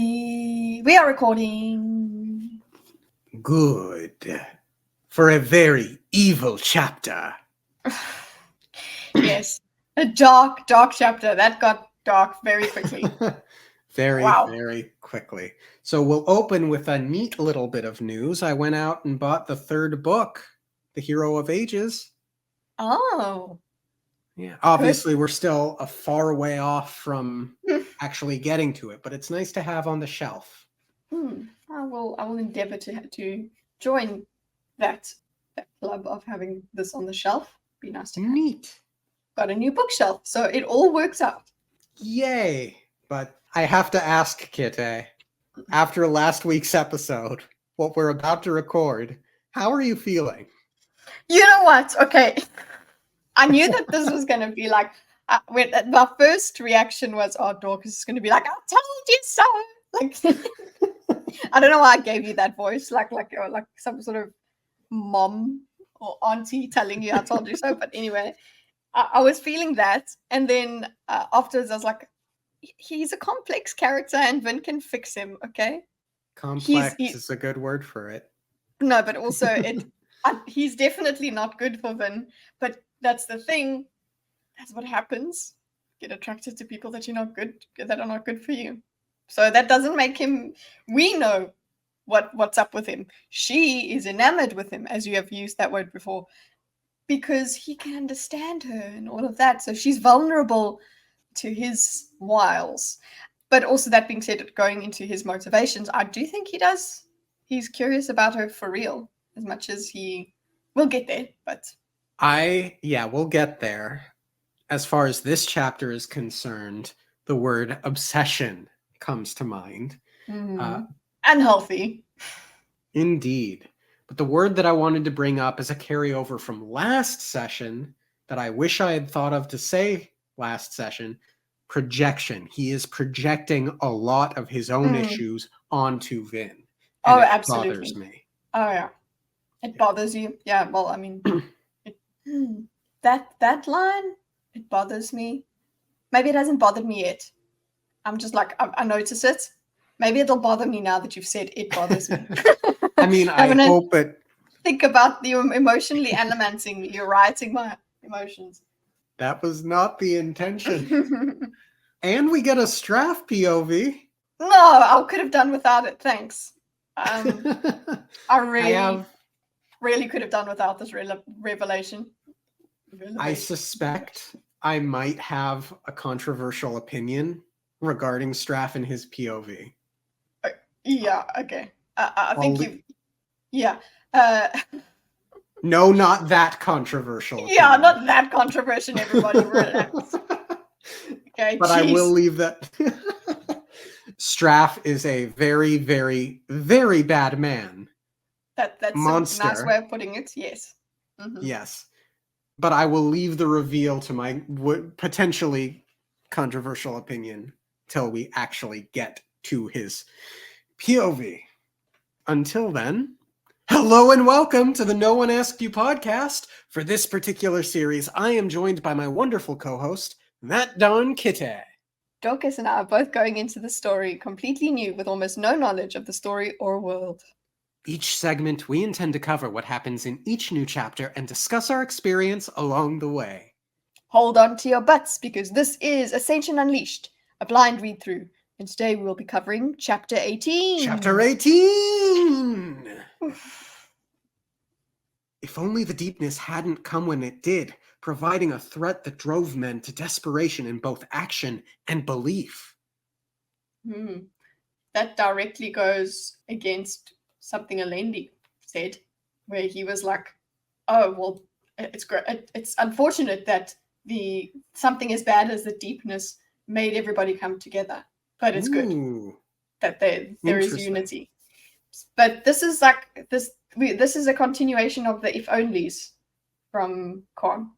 We are recording. Good. For a very evil chapter. Yes. A dark chapter. That got dark very quickly. Very quickly. So we'll open with a neat little bit of news. I went out and bought the third book, The Hero of Ages. Oh. Yeah. Obviously, we're still a far way off from actually getting to it, but it's nice to have on the shelf. I will endeavor to join that club of having this on the shelf. Be nice to have. Neat. Got a new bookshelf, so it all works out. Yay. But I have to ask, Kitty, after last week's episode, what we're about to record, how are you feeling? You know what? Okay. I knew that this was going to be like, my first reaction was, oh, Dorkus is going to be like, I told you so. Like, I don't know why I gave you that voice, like some sort of mom or auntie telling you I told you so. But anyway, I was feeling that. And then afterwards, I was like, he's a complex character and Vin can fix him, okay? Complex is a good word for it. No, but also he's definitely not good for Vin. But that's the thing. That's what happens. Get attracted to people that that are not good for you. So that doesn't make him. We know what's up with him. She is enamored with him, as you have used that word before, because he can understand her and all of that. So she's vulnerable to his wiles. But also, that being said, going into his motivations, I do think he does. He's curious about her for real, as much as he will get there. But we'll get there. As far as this chapter is concerned, the word obsession comes to mind. Unhealthy. Indeed. But the word that I wanted to bring up is a carryover from last session that I wish I had thought of to say last session. Projection. He is projecting a lot of his own issues onto Vin. And it absolutely. Bothers me. Oh, yeah. It bothers you? Yeah, well, I mean, that line, it bothers me. Maybe it hasn't bothered me yet. I'm just like, I notice it. Maybe it'll bother me now that you've said it bothers me. I mean, I hope it... Think about you emotionally animating me. You're writing my emotions. That was not the intention. And we get a Straff POV. No, I could have done without it. Thanks. I really could have done without this revelation. I suspect I might have a controversial opinion regarding Straff and his POV. Yeah, okay. I think you... Yeah. No, not that controversial. Yeah, not that controversial, everybody. Relax. Okay, but I will leave that. Straff is a very, very, very bad man. That's monster. A nice way of putting it, yes. Mm-hmm. Yes. But I will leave the reveal to my potentially controversial opinion till we actually get to his POV. Until then, hello and welcome to the No One Asked You podcast. For this particular series, I am joined by my wonderful co-host, Matt Don Kitty. Dorkus and I are both going into the story completely new with almost no knowledge of the story or world. Each segment, we intend to cover what happens in each new chapter and discuss our experience along the way. Hold on to your butts, because this is Ascension Unleashed, a blind read-through, and today we will be covering Chapter 18. Chapter 18! If only the deepness hadn't come when it did, providing a threat that drove men to desperation in both action and belief. That directly goes against something Alendi said, where he was like, oh, well, it's unfortunate that something as bad as the deepness made everybody come together, but it's good that there is unity. But this is like this is a continuation of the if onlys from Kwan,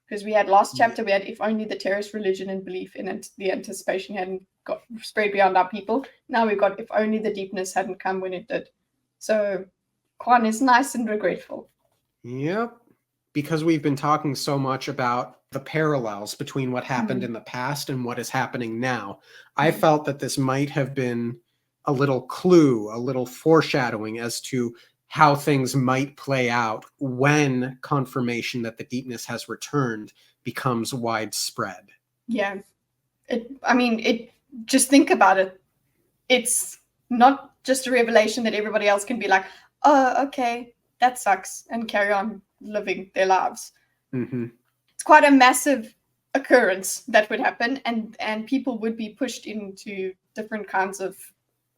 because we had last chapter we had if only the terrorist religion and belief in it, the anticipation hadn't got spread beyond our people. Now we've got if only the deepness hadn't come when it did. So Kwan is nice and regretful. Yep. Because we've been talking so much about the parallels between what happened in the past and what is happening now, I felt that this might have been a little clue, a little foreshadowing as to how things might play out when confirmation that the deepness has returned becomes widespread. Yeah. Just think about it. It's not just a revelation that everybody else can be like, oh, okay, that sucks, and carry on living their lives. Mm-hmm. It's quite a massive occurrence that would happen, and people would be pushed into different kinds of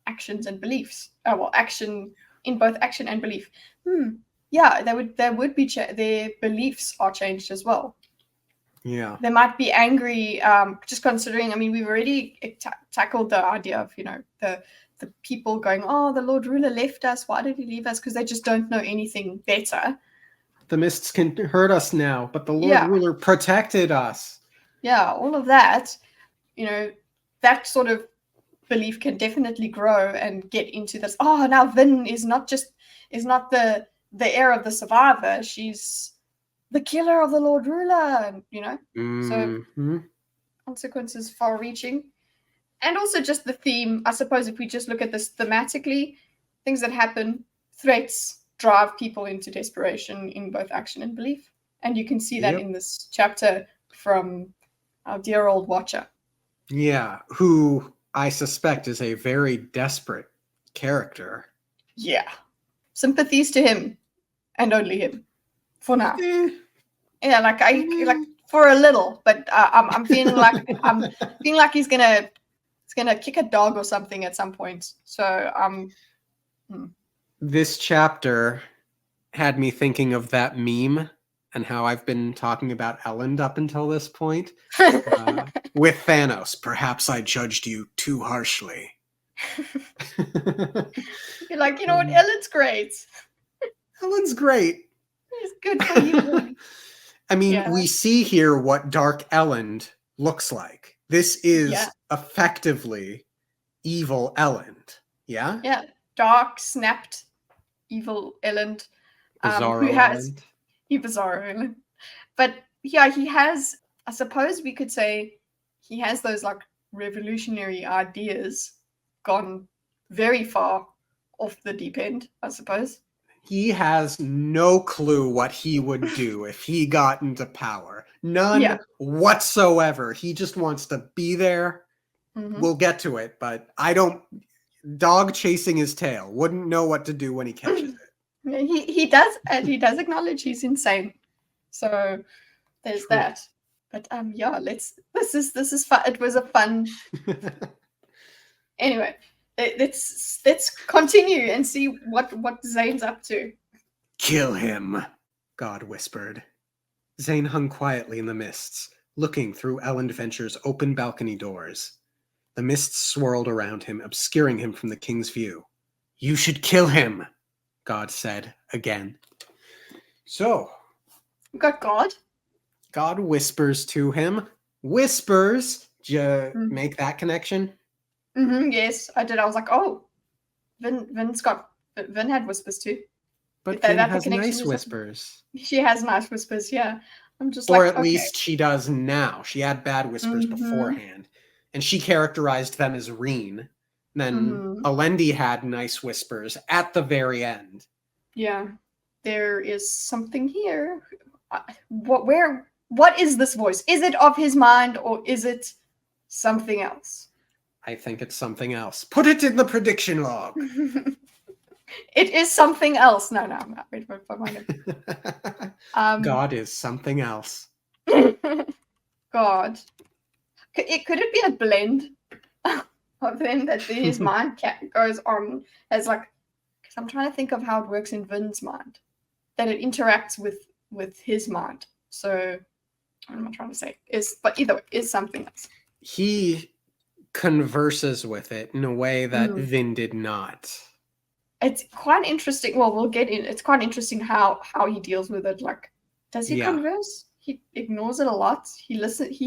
actions and beliefs. Action in both action and belief. Yeah, there would be their beliefs are changed as well. Yeah. They might be angry, just considering, we've already tackled the idea of, the people going, oh, the Lord Ruler left us. Why did he leave us? Because they just don't know anything better. The mists can hurt us now, but the Lord Ruler protected us. Yeah, all of that, that sort of belief can definitely grow and get into this. Oh, now Vin is not the heir of the survivor. She's the killer of the Lord Ruler, So consequences far-reaching. And also just the theme, I suppose, if we just look at this thematically, things that happen, threats drive people into desperation in both action and belief. And you can see that in this chapter from our dear old Watcher. Yeah, who I suspect is a very desperate character. Yeah. Sympathies to him, and only him, for now. Yeah, like for a little, but I'm feeling like he's gonna kick a dog or something at some point. So This chapter had me thinking of that meme and how I've been talking about Elend up until this point. With Thanos, perhaps I judged you too harshly. You're like, you know what, Elend's great. Elend's great. He's good for you. We see here what Dark Elend looks like. This is effectively evil Elend. Yeah? Yeah. Dark, snapped, evil Elend. Bizarro Elend. Bizarro Elend. But yeah, he has, I suppose we could say, he has those like revolutionary ideas gone very far off the deep end, I suppose. He has no clue what he would do if he got into power. None whatsoever. He just wants to be there. Mm-hmm. We'll get to it, but dog chasing his tail. Wouldn't know what to do when he catches it. He does, and he does acknowledge he's insane. So there's that. But this is fun. It was a fun. Anyway, let's continue and see what Zane's up to. Kill him, God whispered. Zane hung quietly in the mists, looking through Elend Venture's open balcony doors. The mists swirled around him, obscuring him from the king's view. You should kill him, God said again. So, we got God. God whispers to him. Whispers? Did you make that connection? Mm-hmm, yes, I did. I was like, oh, Vin had whispers too. But Vin has nice whispers. She has nice whispers, yeah. I'm just or at least she does now. She had bad whispers beforehand. And she characterized them as Reen. Then Alendi had nice whispers at the very end. Yeah. There is something here. What is this voice? Is it of his mind or is it something else? I think it's something else. Put it in the prediction log. It is something else. No, I'm not. Wait. God is something else. God. Could it be a blend of them that his mind goes on as like, because I'm trying to think of how it works in Vin's mind, that it interacts with his mind. So what am I trying to say? But either way, is something else. He converses with it in a way that Vin did not. It's quite interesting. Well, we'll get in. It's quite interesting how he deals with it. Like, does he converse? He ignores it a lot. He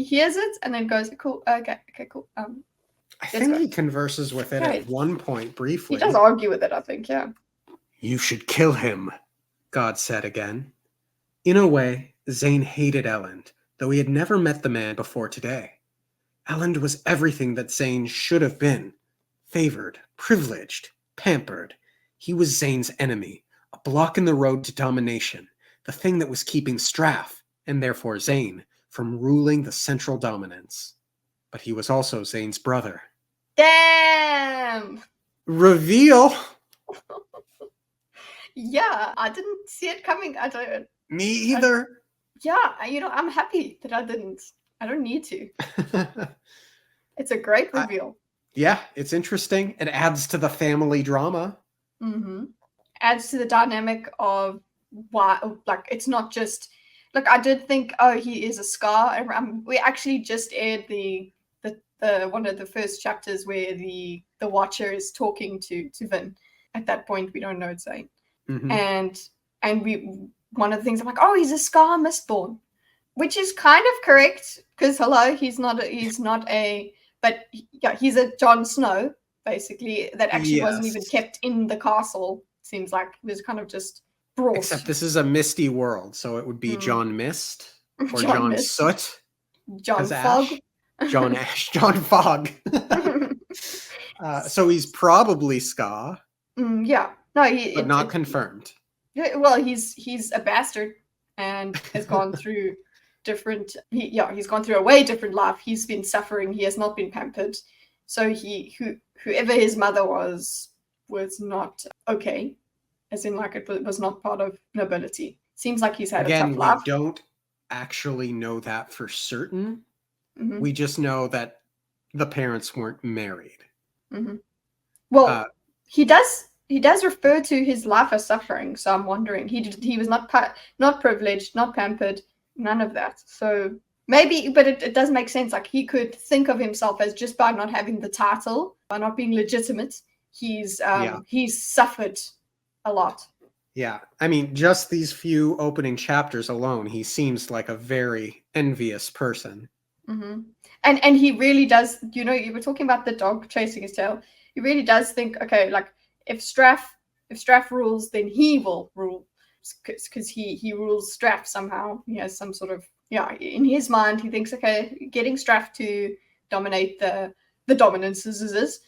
hears it, and then goes, "Cool, okay, cool." I think he converses with it at one point briefly. He does argue with it, I think. Yeah. You should kill him, God said again. In a way, Zane hated Elend, though he had never met the man before today. Elend was everything that Zane should have been. Favored, privileged, pampered. He was Zane's enemy, a block in the road to domination, the thing that was keeping Straff, and therefore Zane, from ruling the central dominance. But he was also Zane's brother. Damn! Reveal! Yeah, I didn't see it coming. I don't. Me either. Yeah, I'm happy that I didn't. I don't need to. It's a great reveal. Yeah, it's interesting. It adds to the family drama. Mm-hmm. Adds to the dynamic of why, like, it's not just, like, I did think, oh, he is a Scar. And we actually just aired the one of the first chapters where the Watcher is talking to Vin. At that point, we don't know it's Zane. Mm-hmm. And we, one of the things I'm like, oh, he's a Scar Mistborn, which is kind of correct because hello, he's not a, but yeah, he's a Jon Snow basically that actually wasn't even kept in the castle. Seems like it was kind of just brought. Except this is a misty world, so it would be John Mist or John Soot, John Fog, John Ash, John Fog. So he's probably Ska. Yeah, no, but not confirmed. Yeah, well, he's a bastard and has gone through different. He's gone through a way different life. He's been suffering. He has not been pampered. So whoever his mother was not okay, as in like it was not part of nobility. Seems like he's had a tough life. We don't actually know that for certain. Mm-hmm. We just know that the parents weren't married. Mm-hmm. Well, he does refer to his life as suffering. So I'm wondering, he was not privileged, not pampered, none of that. So maybe, but it does make sense. Like he could think of himself as just by not having the title, by not being legitimate, he's suffered a lot. Yeah, I mean, just these few opening chapters alone, he seems like a very envious person. Mm-hmm. And he really does. You were talking about the dog chasing his tail. He really does think, okay, like if Straff rules, then he will rule, because he rules Straff somehow. He has some sort of, in his mind, he thinks, okay, getting Straff to dominate the dominances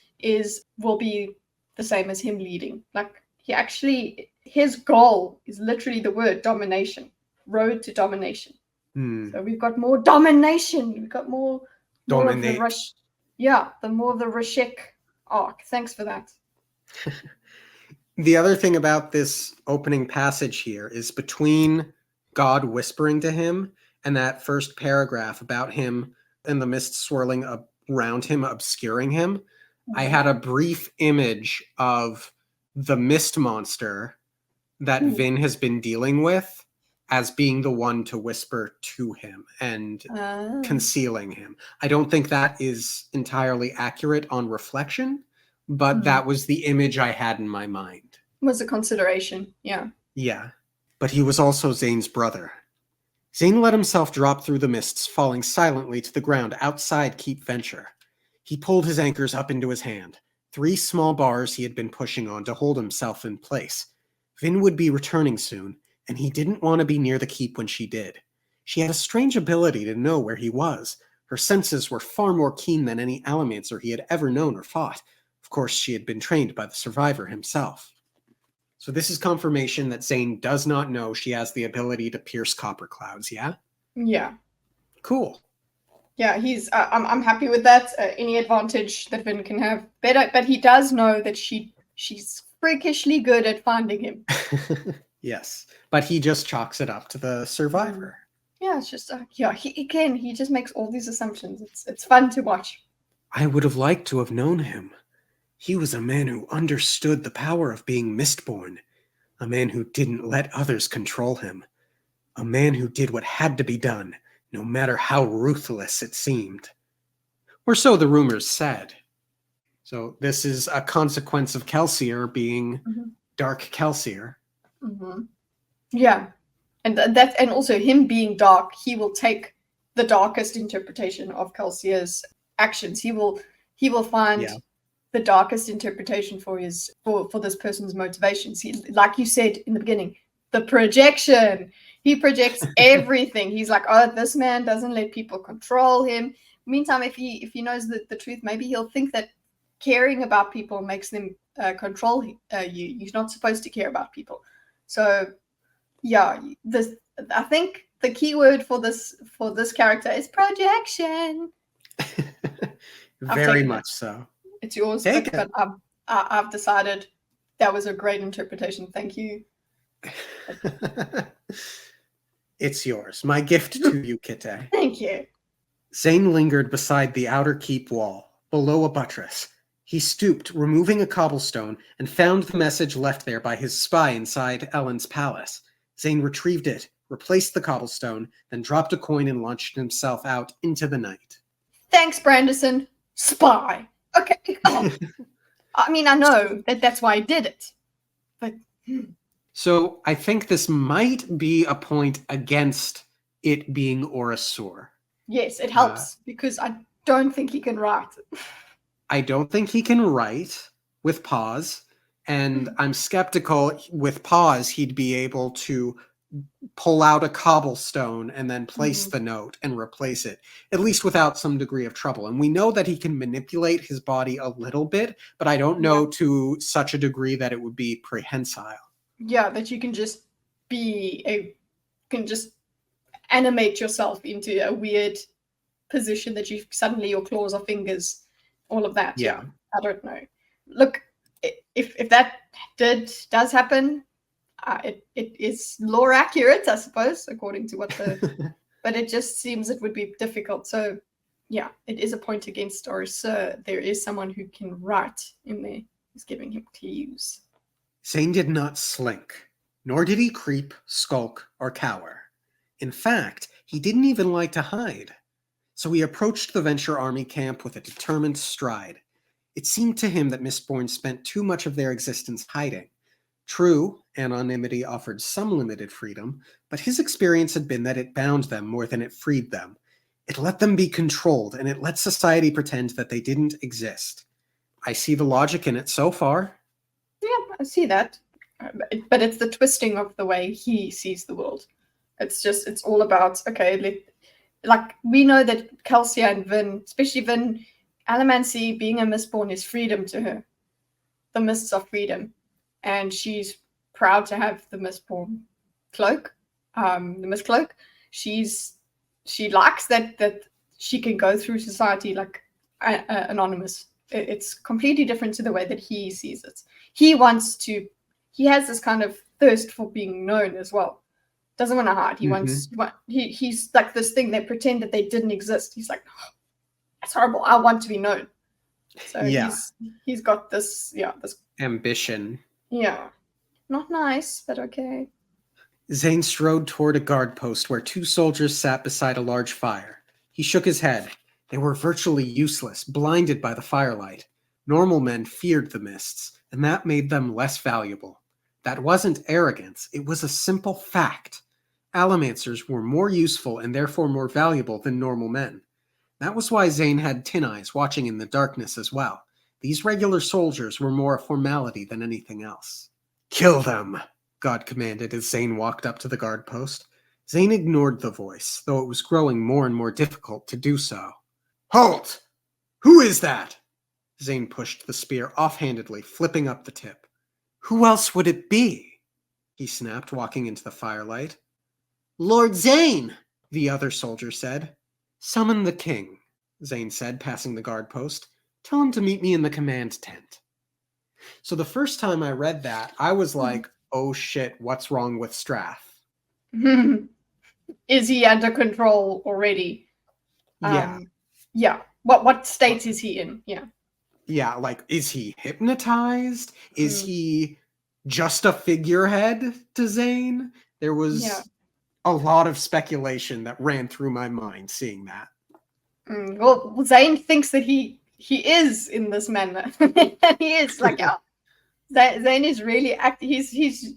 will be the same as him leading. Like his goal is literally the word domination, road to domination. So we've got more domination. We've got more Dominate. Of the more of the Rashek arc. Thanks for that. The other thing about this opening passage here is between God whispering to him and that first paragraph about him and the mist swirling around him, obscuring him. Mm-hmm. I had a brief image of the mist monster that Vin has been dealing with as being the one to whisper to him and concealing him. I don't think that is entirely accurate on reflection, but that was the image I had in my mind. Was a consideration, yeah. Yeah, but he was also Zane's brother. Zane let himself drop through the mists, falling silently to the ground outside Keep Venture. He pulled his anchors up into his hand, 3 small bars he had been pushing on to hold himself in place. Vin would be returning soon, and he didn't want to be near the keep when she did. She had a strange ability to know where he was. Her senses were far more keen than any Allomancer he had ever known or fought. Of course, she had been trained by the survivor himself. So this is confirmation that Zane does not know she has the ability to pierce copper clouds, yeah? Yeah. Cool. Yeah, he's. I'm happy with that. Any advantage that Vin can have, but he does know that she's freakishly good at finding him. Yes, but he just chalks it up to the survivor. Yeah, it's just he just makes all these assumptions. It's fun to watch. I would have liked to have known him. He was a man who understood the power of being Mistborn, a man who didn't let others control him, a man who did what had to be done, no matter how ruthless it seemed. Or so the rumors said. So this is a consequence of Kelsier being Dark Kelsier. Mm-hmm. Yeah, and and also him being dark, he will take the darkest interpretation of Kelsier's actions. He will find the darkest interpretation for this person's motivations. Like you said in the beginning, the projection. He projects everything. He's like, oh, this man doesn't let people control him. Meantime, if he knows the truth, maybe he'll think that caring about people makes them control you. You're not supposed to care about people. So yeah, I think the key word for this character is projection. Very much so. It's yours, Take but I've decided that was a great interpretation. Thank you. It's yours. My gift to you, Kite. Thank you. Zane lingered beside the outer keep wall, below a buttress. He stooped, removing a cobblestone, and found the message left there by his spy inside Ellen's palace. Zane retrieved it, replaced the cobblestone, then dropped a coin and launched himself out into the night. Thanks, Branderson. Spy. Okay. Oh. I mean, I know that's why I did it. But So I think this might be a point against it being Orasur. Yes, it helps because I don't think he can write. I don't think he can write with pause, and I'm skeptical with pause he'd be able to pull out a cobblestone and then place the note and replace it, at least without some degree of trouble. And we know that he can manipulate his body a little bit, but I don't know to such a degree that it would be prehensile. Yeah, that you can just animate yourself into a weird position that you suddenly your claws are fingers, all of that. Yeah. I don't know. Look, if that does happen, it is lore accurate, I suppose, according to what the but it just seems it would be difficult. So yeah, it is a point against Orasur. There is someone who can write in there who's giving him clues. Zane did not slink, nor did he creep, skulk, or cower. In fact, he didn't even like to hide. So he approached the Venture Army camp with a determined stride. It seemed to him that Mistborn spent too much of their existence hiding. True, anonymity offered some limited freedom, but his experience had been that it bound them more than it freed them. It let them be controlled, and it let society pretend that they didn't exist. I see the logic in it so far. Yeah, I see that. But it's the twisting of the way he sees the world. It's all about, okay, like we know that Kelsia and Vin, especially Vin, Alamancy being a Mistborn is freedom to her. The mists are freedom. And she's proud to have the Mistborn cloak, the mist cloak. She likes that she can go through society like anonymous. It's completely different to the way that he sees it. He has this kind of thirst for being known as well. Doesn't want to hide. He's like this thing. They pretend that they didn't exist. He's like, oh, that's horrible. I want to be known. So he's got this ambition. Yeah. Not nice, but okay. Zane strode toward a guard post where two soldiers sat beside a large fire. He shook his head. They were virtually useless, blinded by the firelight. Normal men feared the mists, and that made them less valuable. That wasn't arrogance, it was a simple fact. Allomancers were more useful and therefore more valuable than normal men. That was why Zane had tin eyes watching in the darkness as well. These regular soldiers were more a formality than anything else. Kill them, God commanded as Zane walked up to the guard post. Zane ignored the voice, though it was growing more and more difficult to do so. Halt! Who is that? Zane pushed the spear offhandedly, flipping up the tip. Who else would it be? He snapped, walking into the firelight. Lord Zane, the other soldier said. Summon the king, Zane said, passing the guard post. Tell him to meet me in the command tent. So the first time I read that, I was like, oh shit, what's wrong with Strath? Is he under control already? Yeah. Yeah. What state is he in? Yeah. Yeah, like, is he hypnotized? Is he just a figurehead to Zane? There was a lot of speculation that ran through my mind seeing that. Well, Zane thinks that he is in this manner. He is like, Zane is really acting. He's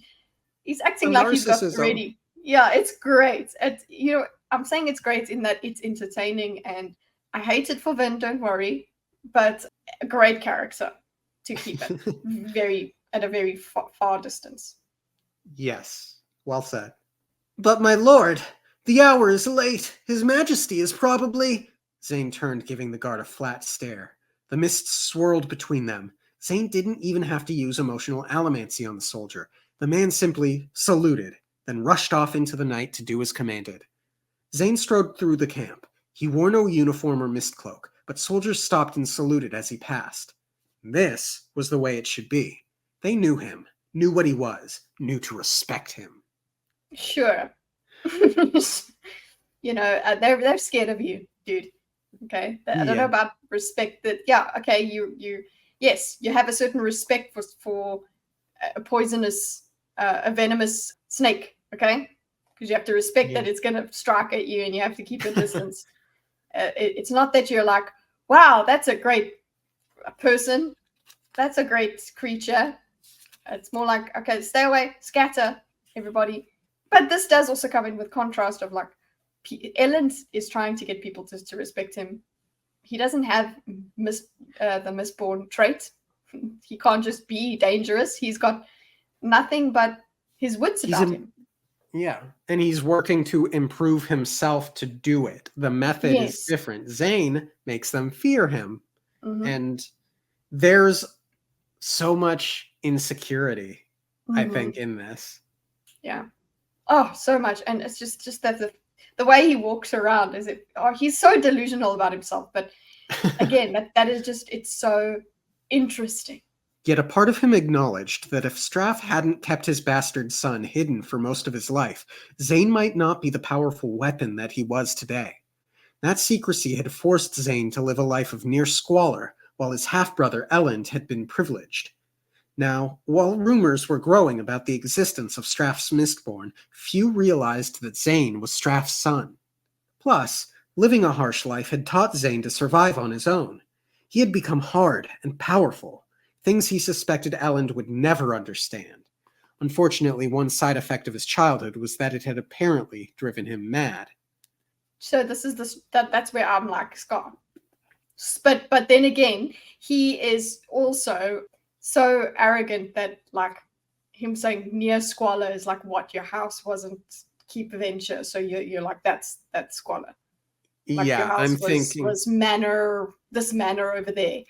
acting like he's got already. Yeah, it's great. I'm saying it's great in that it's entertaining, and I hate it for Vin. Don't worry, but a great character to keep it at a very far distance. Yes, well said. But my lord, the hour is late. His Majesty is probably... Zane turned, giving the guard a flat stare. The mist swirled between them. Zane didn't even have to use emotional allomancy on the soldier. The man simply saluted, then rushed off into the night to do as commanded. Zane strode through the camp. He wore no uniform or mist cloak, but soldiers stopped and saluted as he passed. This was the way it should be. They knew him, knew what he was, knew to respect him. Sure. They're scared of you, dude. Okay, I don't know about respect. That okay, yes, you have a certain respect for a poisonous, a venomous snake. Okay, because you have to respect that it's going to strike at you, and you have to keep a distance. It's not that you're like, wow, that's a great person, that's a great creature. It's more like, okay, stay away, scatter, everybody. But this does also come in with contrast of like, Ellen is trying to get people to respect him. He doesn't have the Mistborn trait. He can't just be dangerous. He's got nothing but his wits about him. Yeah, and he's working to improve himself to do it. The method is different. Zane makes them fear him. Mm-hmm. And there's so much insecurity, I think, in this. Yeah. Oh, so much. And it's just that the way he walks around he's so delusional about himself. But again, that is just, it's so interesting. Yet a part of him acknowledged that if Straff hadn't kept his bastard son hidden for most of his life, Zane might not be the powerful weapon that he was today. That secrecy had forced Zane to live a life of near squalor, while his half-brother Elend had been privileged. Now, while rumors were growing about the existence of Straff's Mistborn, few realized that Zane was Straff's son. Plus, living a harsh life had taught Zane to survive on his own. He had become hard and powerful, things he suspected Elend would never understand. Unfortunately, one side effect of his childhood was that it had apparently driven him mad. So that's where I'm like, Scott. But then again, he is also so arrogant that like him saying near squalor is like, what, your house wasn't keep venture, so you're like, that's squalor. Like your house was manor, this manor over there,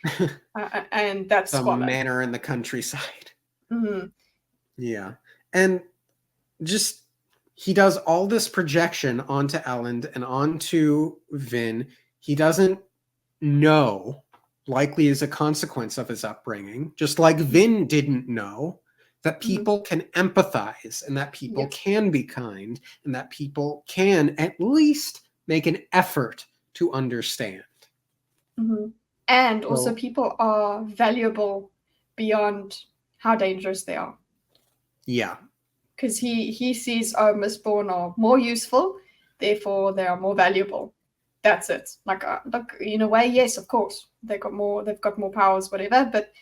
and that's some squalor. Manor in the countryside. Mm-hmm. Yeah, and just he does all this projection onto Elend and onto Vin. He doesn't know, likely as a consequence of his upbringing, just like Vin didn't know, that people can empathize and that people can be kind and that people can at least make an effort to understand. Mm-hmm. And also people are valuable beyond how dangerous they are. Yeah. Because he sees, Mistborn are more useful, therefore they are more valuable. That's it. Like, look, in a way, yes, of course, they've got more powers, whatever. But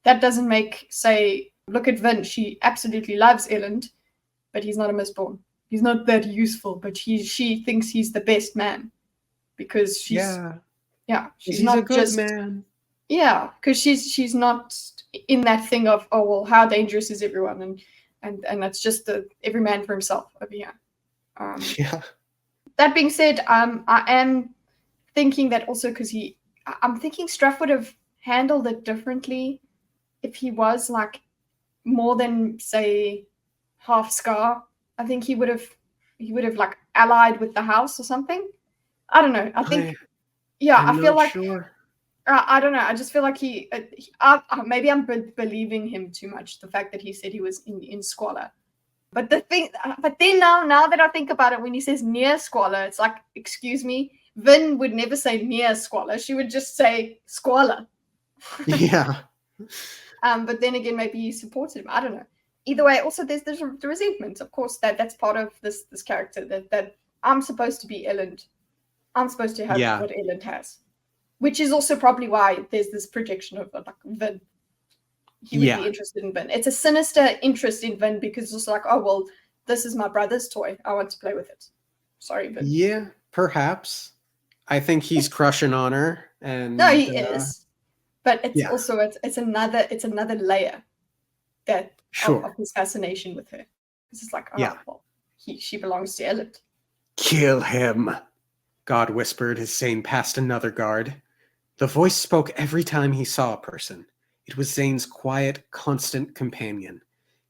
that doesn't make, say, look at Vin. She absolutely loves Elend, but he's not a Mistborn. He's not that useful. But she thinks he's the best man because she's she's not a good man. Yeah, because she's not in that thing of, oh well, how dangerous is everyone, and that's just every man for himself over here. That being said, I am thinking that also because I'm thinking Straff would have handled it differently if he was like more than, say, half Scar. I think he would have like allied with the house or something. I don't know. I think I feel like sure. I don't know. I just feel like maybe I'm believing him too much. The fact that he said he was in squalor. But then now that I think about it, when he says near squalor, it's like, excuse me, Vin would never say near squalor. She would just say squalor. Yeah. But then again, maybe he supported him. I don't know. Either way, also there's the resentment. Of course, that's part of this character that I'm supposed to be Elend. I'm supposed to have what Elend has, which is also probably why there's this projection of like Vin. He would be interested in Vin. It's a sinister interest in Vin because it's like, oh, well, this is my brother's toy. I want to play with it. Sorry, Vin. Yeah, perhaps. I think he's crushing on her. And no, he is. But it's also it's another layer of his fascination with her. It's just like, well, she belongs to Elend. Kill him, God whispered as Zane passed another guard. The voice spoke every time he saw a person. It was Zane's quiet, constant companion.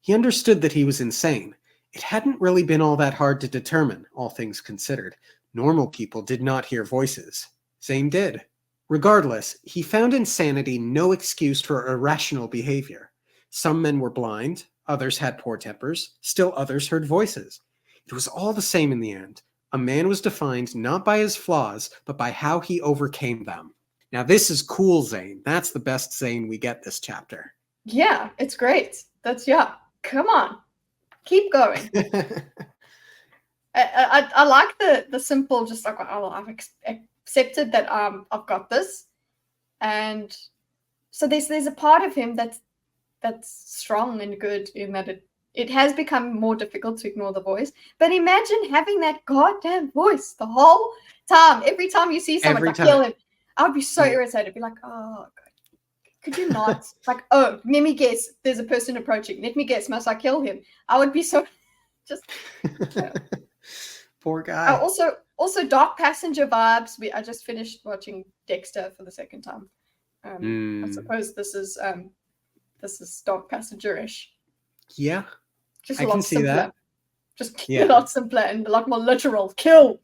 He understood that he was insane. It hadn't really been all that hard to determine, all things considered. Normal people did not hear voices. Zane did. Regardless, he found insanity no excuse for irrational behavior. Some men were blind, others had poor tempers, still others heard voices. It was all the same in the end. A man was defined not by his flaws, but by how he overcame them. Now this is cool, Zane. That's the best Zane we get this chapter. Yeah, it's great. Yeah. Come on, keep going. I like the simple, just like, oh, I've accepted that I've got this, and so there's a part of him that's strong and good in that it has become more difficult to ignore the voice. But imagine having that goddamn voice the whole time. Every time you see someone, like, kill him. I would be so irritated. Be like, oh, could you not? Like, oh, let me guess. There's a person approaching. Let me guess. Must I kill him? I would be so just. Poor guy. Also, Dark Passenger vibes. I just finished watching Dexter for the second time. I suppose this is Dark Passenger-ish. Yeah, just I a lot can see simpler. that. Just a lot simpler and a lot more literal. Kill.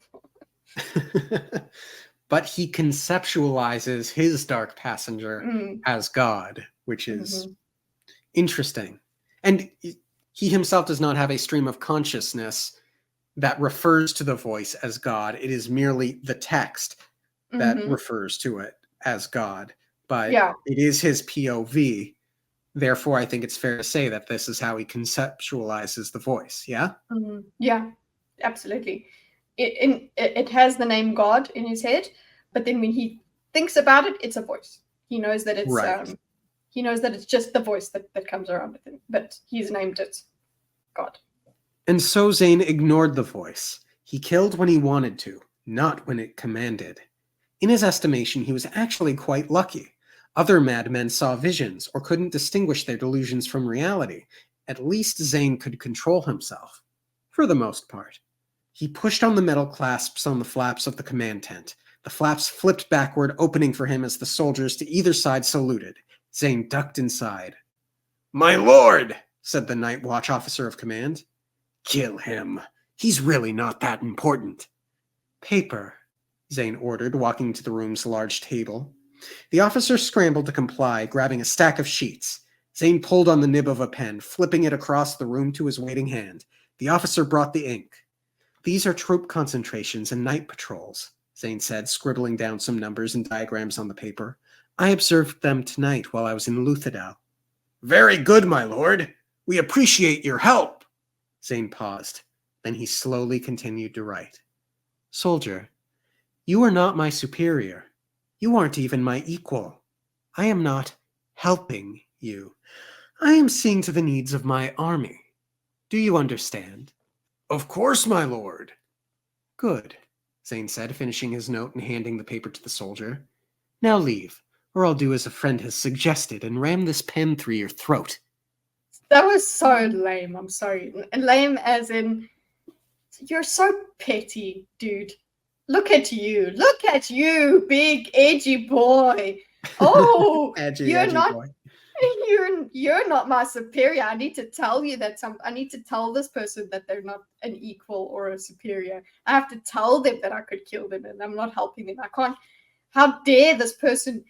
But he conceptualizes his Dark Passenger as God, which is interesting. And he himself does not have a stream of consciousness that refers to the voice as God. It is merely the text that refers to it as God. But it is his POV. Therefore, I think it's fair to say that this is how he conceptualizes the voice. Yeah? Yeah, absolutely. It has the name God in his head, but then when he thinks about it, it's a voice. He knows that it's he knows that it's just the voice that comes around with him, but he's named it God. And so Zane ignored the voice. He killed when he wanted to, not when it commanded. In his estimation, he was actually quite lucky. Other madmen saw visions or couldn't distinguish their delusions from reality. At least Zane could control himself, for the most part. He pushed on the metal clasps on the flaps of the command tent. The flaps flipped backward, opening for him as the soldiers to either side saluted. Zane ducked inside. "My lord," said the night watch officer of command. "Kill him. He's really not that important." "Paper," Zane ordered, walking to the room's large table. The officer scrambled to comply, grabbing a stack of sheets. Zane pulled on the nib of a pen, flipping it across the room to his waiting hand. The officer brought the ink. "These are troop concentrations and night patrols," Zane said, scribbling down some numbers and diagrams on the paper. "I observed them tonight while I was in Luthadel." "Very good, my lord. We appreciate your help." Zane paused. Then he slowly continued to write. "Soldier, you are not my superior. You aren't even my equal. I am not helping you. I am seeing to the needs of my army. Do you understand?" "Of course, my lord." "Good," Zane said, finishing his note and handing the paper to the soldier. "Now leave, or I'll do as a friend has suggested and ram this pen through your throat." That was so lame. I'm sorry. Lame as in, you're so petty, dude. Look at you. Look at you, big edgy boy. Oh, edgy boy. You're not my superior. I need to tell you that I need to tell this person that they're not an equal or a superior. I have to tell them that I could kill them and I'm not helping them. I can't. How dare this person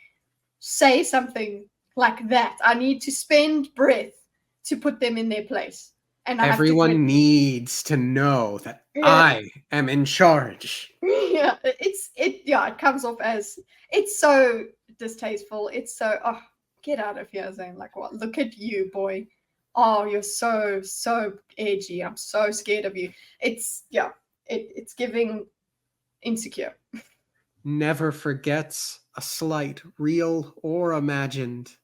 say something like that? I need to spend breath to put them in their place. And everyone needs to know that I am in charge. Yeah, it comes off as, it's so distasteful. It's so, oh, get out of here, Zane. Like, what? Look at you, boy. Oh, you're so edgy. I'm so scared of you. It's giving insecure. Never forgets a slight, real or imagined.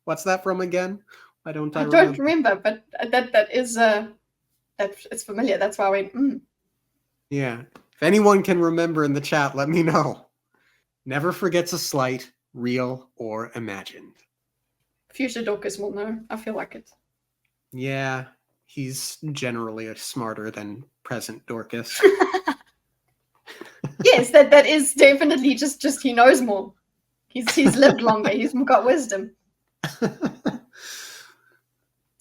What's that from again? I don't remember, but that is it's familiar. That's why I went, Yeah. If anyone can remember in the chat, let me know. Never forgets a slight, real or imagined. Future Dorkus will know. I feel like it. Yeah, he's generally smarter than present Dorkus. Yes, that is definitely just he knows more. He's lived longer. He's got wisdom.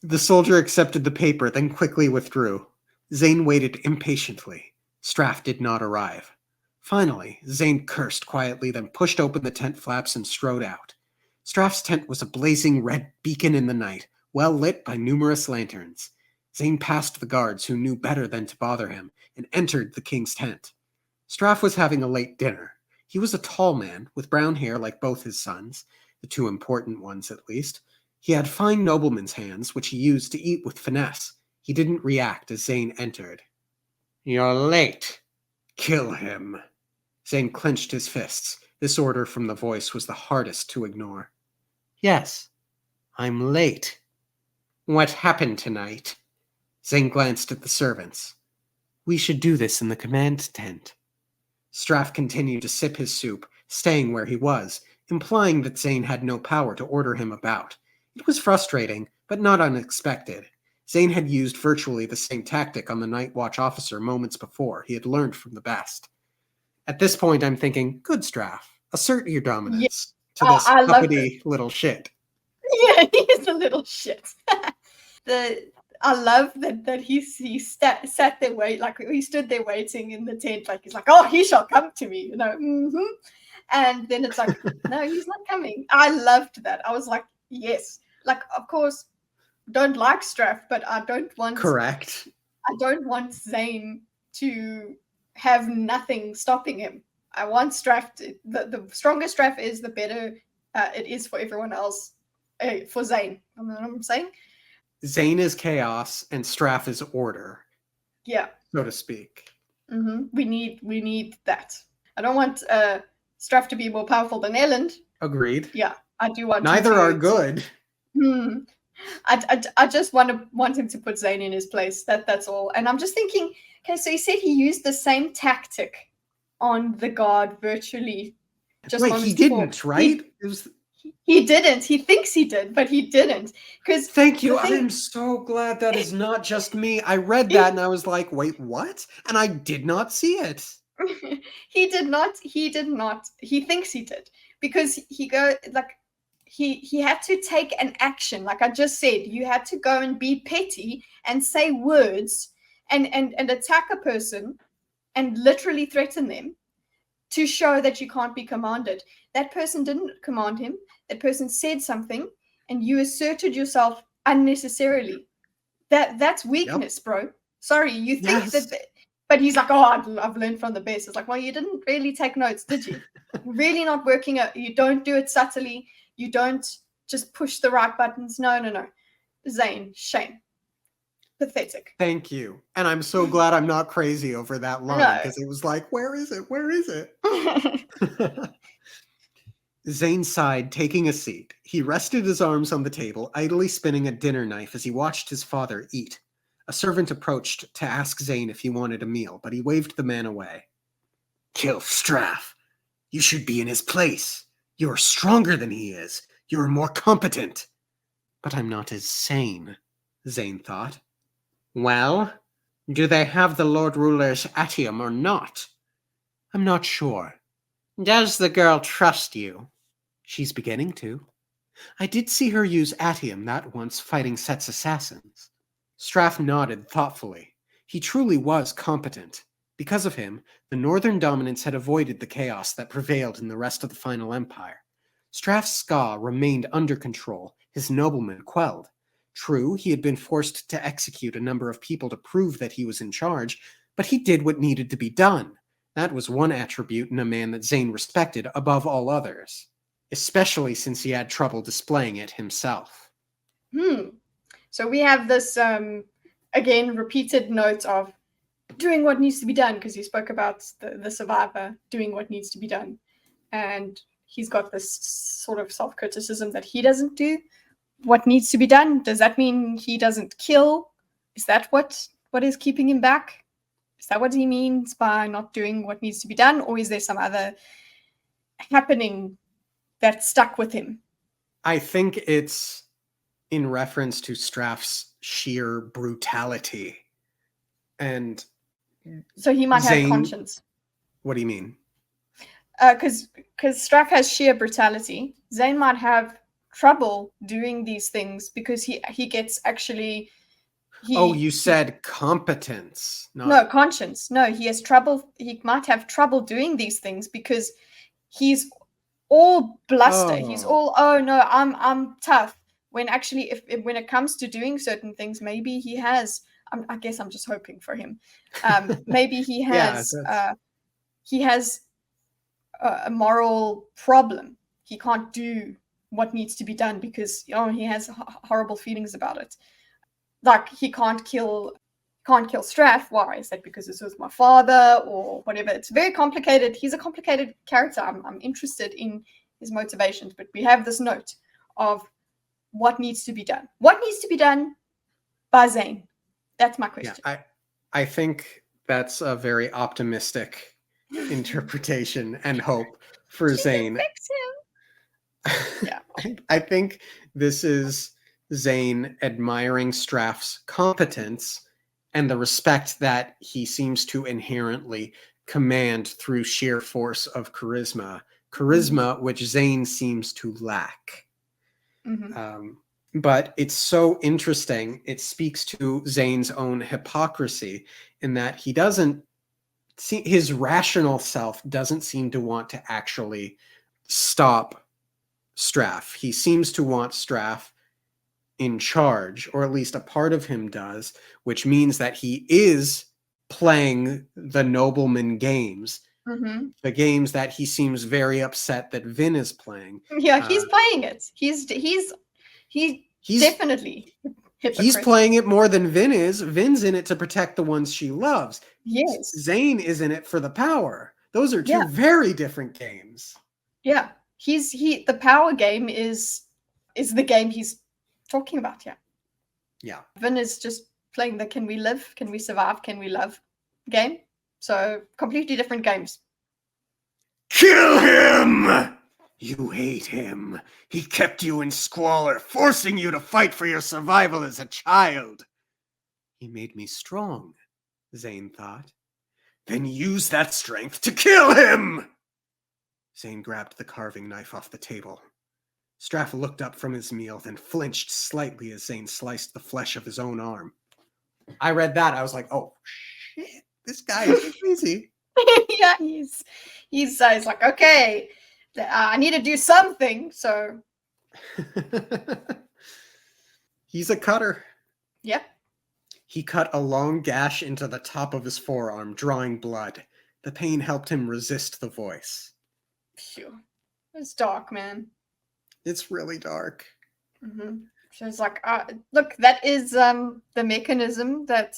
The soldier accepted the paper, then quickly withdrew. Zane waited impatiently. Straff did not arrive. Finally, Zane cursed quietly, then pushed open the tent flaps and strode out. Straff's tent was a blazing red beacon in the night, well lit by numerous lanterns. Zane passed the guards, who knew better than to bother him, and entered the king's tent. Straff was having a late dinner. He was a tall man, with brown hair like both his sons, the two important ones at least. He had fine nobleman's hands, which he used to eat with finesse. He didn't react as Zane entered. "You're late. Kill him." Zane clenched his fists. This order from the voice was the hardest to ignore. "Yes, I'm late." "What happened tonight?" Zane glanced at the servants. "We should do this in the command tent." Straff continued to sip his soup, staying where he was, implying that Zane had no power to order him about. It was frustrating, but not unexpected. Zane had used virtually the same tactic on the night watch officer moments before. He had learned from the best. At this point, I'm thinking, good Straff, assert your dominance to this I love uppity little shit. Yeah, he's a little shit. I love that he sat there he stood there waiting in the tent, like he's like, oh, he shall come to me, and then it's like, no, he's not coming. I loved that. I was like, yes, like, of course, don't like Straff, but I don't want Zane to have nothing stopping him. I want Straff to, the stronger Straff is, the better it is for everyone else. For Zane, you know what I'm saying? Zane is chaos and Straff is order. Yeah, so to speak. Mm-hmm. We need that. I don't want Straff to be more powerful than Elend. Agreed. Yeah, I do want. Neither are good. I just want him to put Zane in his place. That's all. And I'm just thinking, okay, so he said he used the same tactic on the guard virtually. Just wait, he didn't, right? He didn't. He thinks he did, but he didn't. Because thank you. I'm so glad that is not just me. I read that and I was like, wait, what? And I did not see it. He did not. He did not. He thinks he did because he had to take an action. Like I just said, you had to go and be petty and say words and attack a person and literally threaten them to show that you can't be commanded. That person didn't command him. That person said something and you asserted yourself unnecessarily. That's weakness, bro. Sorry, you think that, but he's like, oh, I've learned from the best. It's like, well, you didn't really take notes, did you? Really not working out. You don't do it subtly. You don't just push the right buttons. No. Zane, shame. Pathetic. Thank you. And I'm so glad I'm not crazy over that line because it was like, where is it? Where is it? Zane sighed, taking a seat. He rested his arms on the table, idly spinning a dinner knife as he watched his father eat. A servant approached to ask Zane if he wanted a meal, but he waved the man away. Kill Straff. You should be in his place. You're stronger than he is. You're more competent. But I'm not as sane, Zane thought. Well, do they have the Lord Ruler's atium or not? I'm not sure. Does the girl trust you? She's beginning to. I did see her use atium that once fighting Set's assassins. Straff nodded thoughtfully. He truly was competent. Because of him, the Northern dominance had avoided the chaos that prevailed in the rest of the Final Empire. Straff's ska remained under control, his noblemen quelled. True, he had been forced to execute a number of people to prove that he was in charge, but he did what needed to be done. That was one attribute in a man that Zane respected above all others, especially since he had trouble displaying it himself. So we have this, again, repeated note of doing what needs to be done, because he spoke about the survivor doing what needs to be done. And he's got this sort of self-criticism that he doesn't do what needs to be done. Does that mean he doesn't kill? Is that what is keeping him back? Is that what he means by not doing what needs to be done? Or is there some other happening that stuck with him? I think it's in reference to Straff's sheer brutality. And so he might have conscience. What do you mean? Because Straff has sheer brutality. Zane might have trouble doing these things because he gets actually Oh, he you said competence, no not. conscience. No, he has trouble. He might have trouble doing these things because he's all bluster. He's Oh, all, oh no, I'm tough. When actually, if when it comes to doing certain things, maybe he has. I guess I'm just hoping for him. Maybe yeah, that's. he has a moral problem. He can't do what needs to be done because he has horrible feelings about it. Like he can't kill Straff. Why? Is that because this was my father or whatever? It's very complicated. He's a complicated character. I'm interested in his motivations, but we have this note of what needs to be done. What needs to be done by Zane? That's my Yeah, question. I think that's a very optimistic interpretation and hope for She can Zane. fix him. Yeah. I think this is Zane admiring Straff's competence and the respect that he seems to inherently command through sheer force of charisma which Zane seems to lack. Mm-hmm. But it's so interesting. It speaks to Zane's own hypocrisy in that he doesn't see his rational self doesn't seem to want to actually stop Straff. He seems to want Straff in charge, or at least a part of him does, which means that he is playing the nobleman games, Mm-hmm. the games that he seems very upset that Vin is playing. Yeah, he's playing it. He's He's definitely he's hypocrite. playing it more than Vin is. Vin's in it to protect the ones she loves. Yes. Zane is in it for the power. Those are Yeah. two very different games. Yeah. The power game is the game he's talking about, yeah. Yeah. Vin is just playing the can we live, can we survive, can we love game. So completely different games. Kill him! You hate him. He kept you in squalor, forcing you to fight for your survival as a child. He made me strong, Zane thought. Then use that strength to kill him! Zane grabbed the carving knife off the table. Straff looked up from his meal, then flinched slightly as Zane sliced the flesh of his own arm. I read that. I was like, oh, shit, this guy is crazy. Yeah, he's like, okay, I need to do something. So He's a cutter. yeah. He cut a long gash into the top of his forearm, drawing blood. The pain helped him resist the voice. Phew. It's dark, man. It's really dark. Mm-hmm. So it's like, look, that is the mechanism that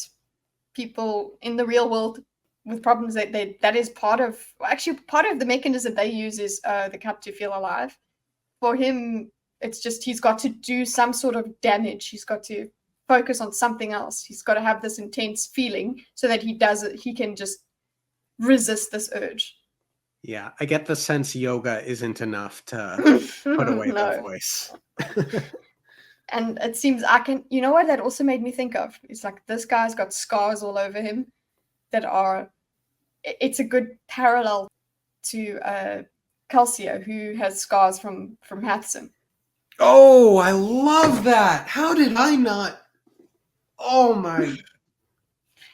people in the real world with problems that is part of the mechanism they use is the cut to feel alive. For him, it's just he's got to do some sort of damage. He's got to focus on something else. He's got to have this intense feeling so that he can just resist this urge. Yeah, I get the sense yoga isn't enough to put away the No. voice. And it seems you know what that also made me think of? It's like this guy's got scars all over him that are, it's a good parallel to Calcio, who has scars from Hathson. Oh, I love that. How did I not? Oh my. Yay,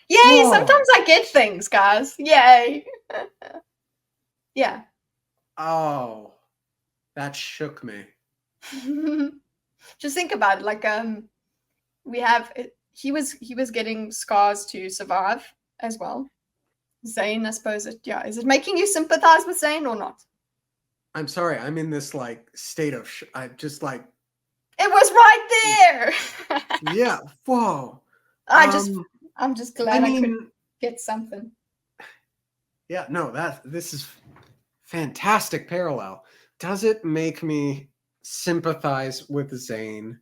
Oh. sometimes I get things, guys. Yay. Yeah. Oh. That shook me. Just think about it. Like we have he was getting scars to survive as well. Zane, I suppose is it making you sympathize with Zane or not? I'm sorry, I'm in this like state of I just like it was right there. yeah, whoa. I'm just glad I could get something. Yeah, no, this is fantastic parallel. Does it make me sympathize with Zane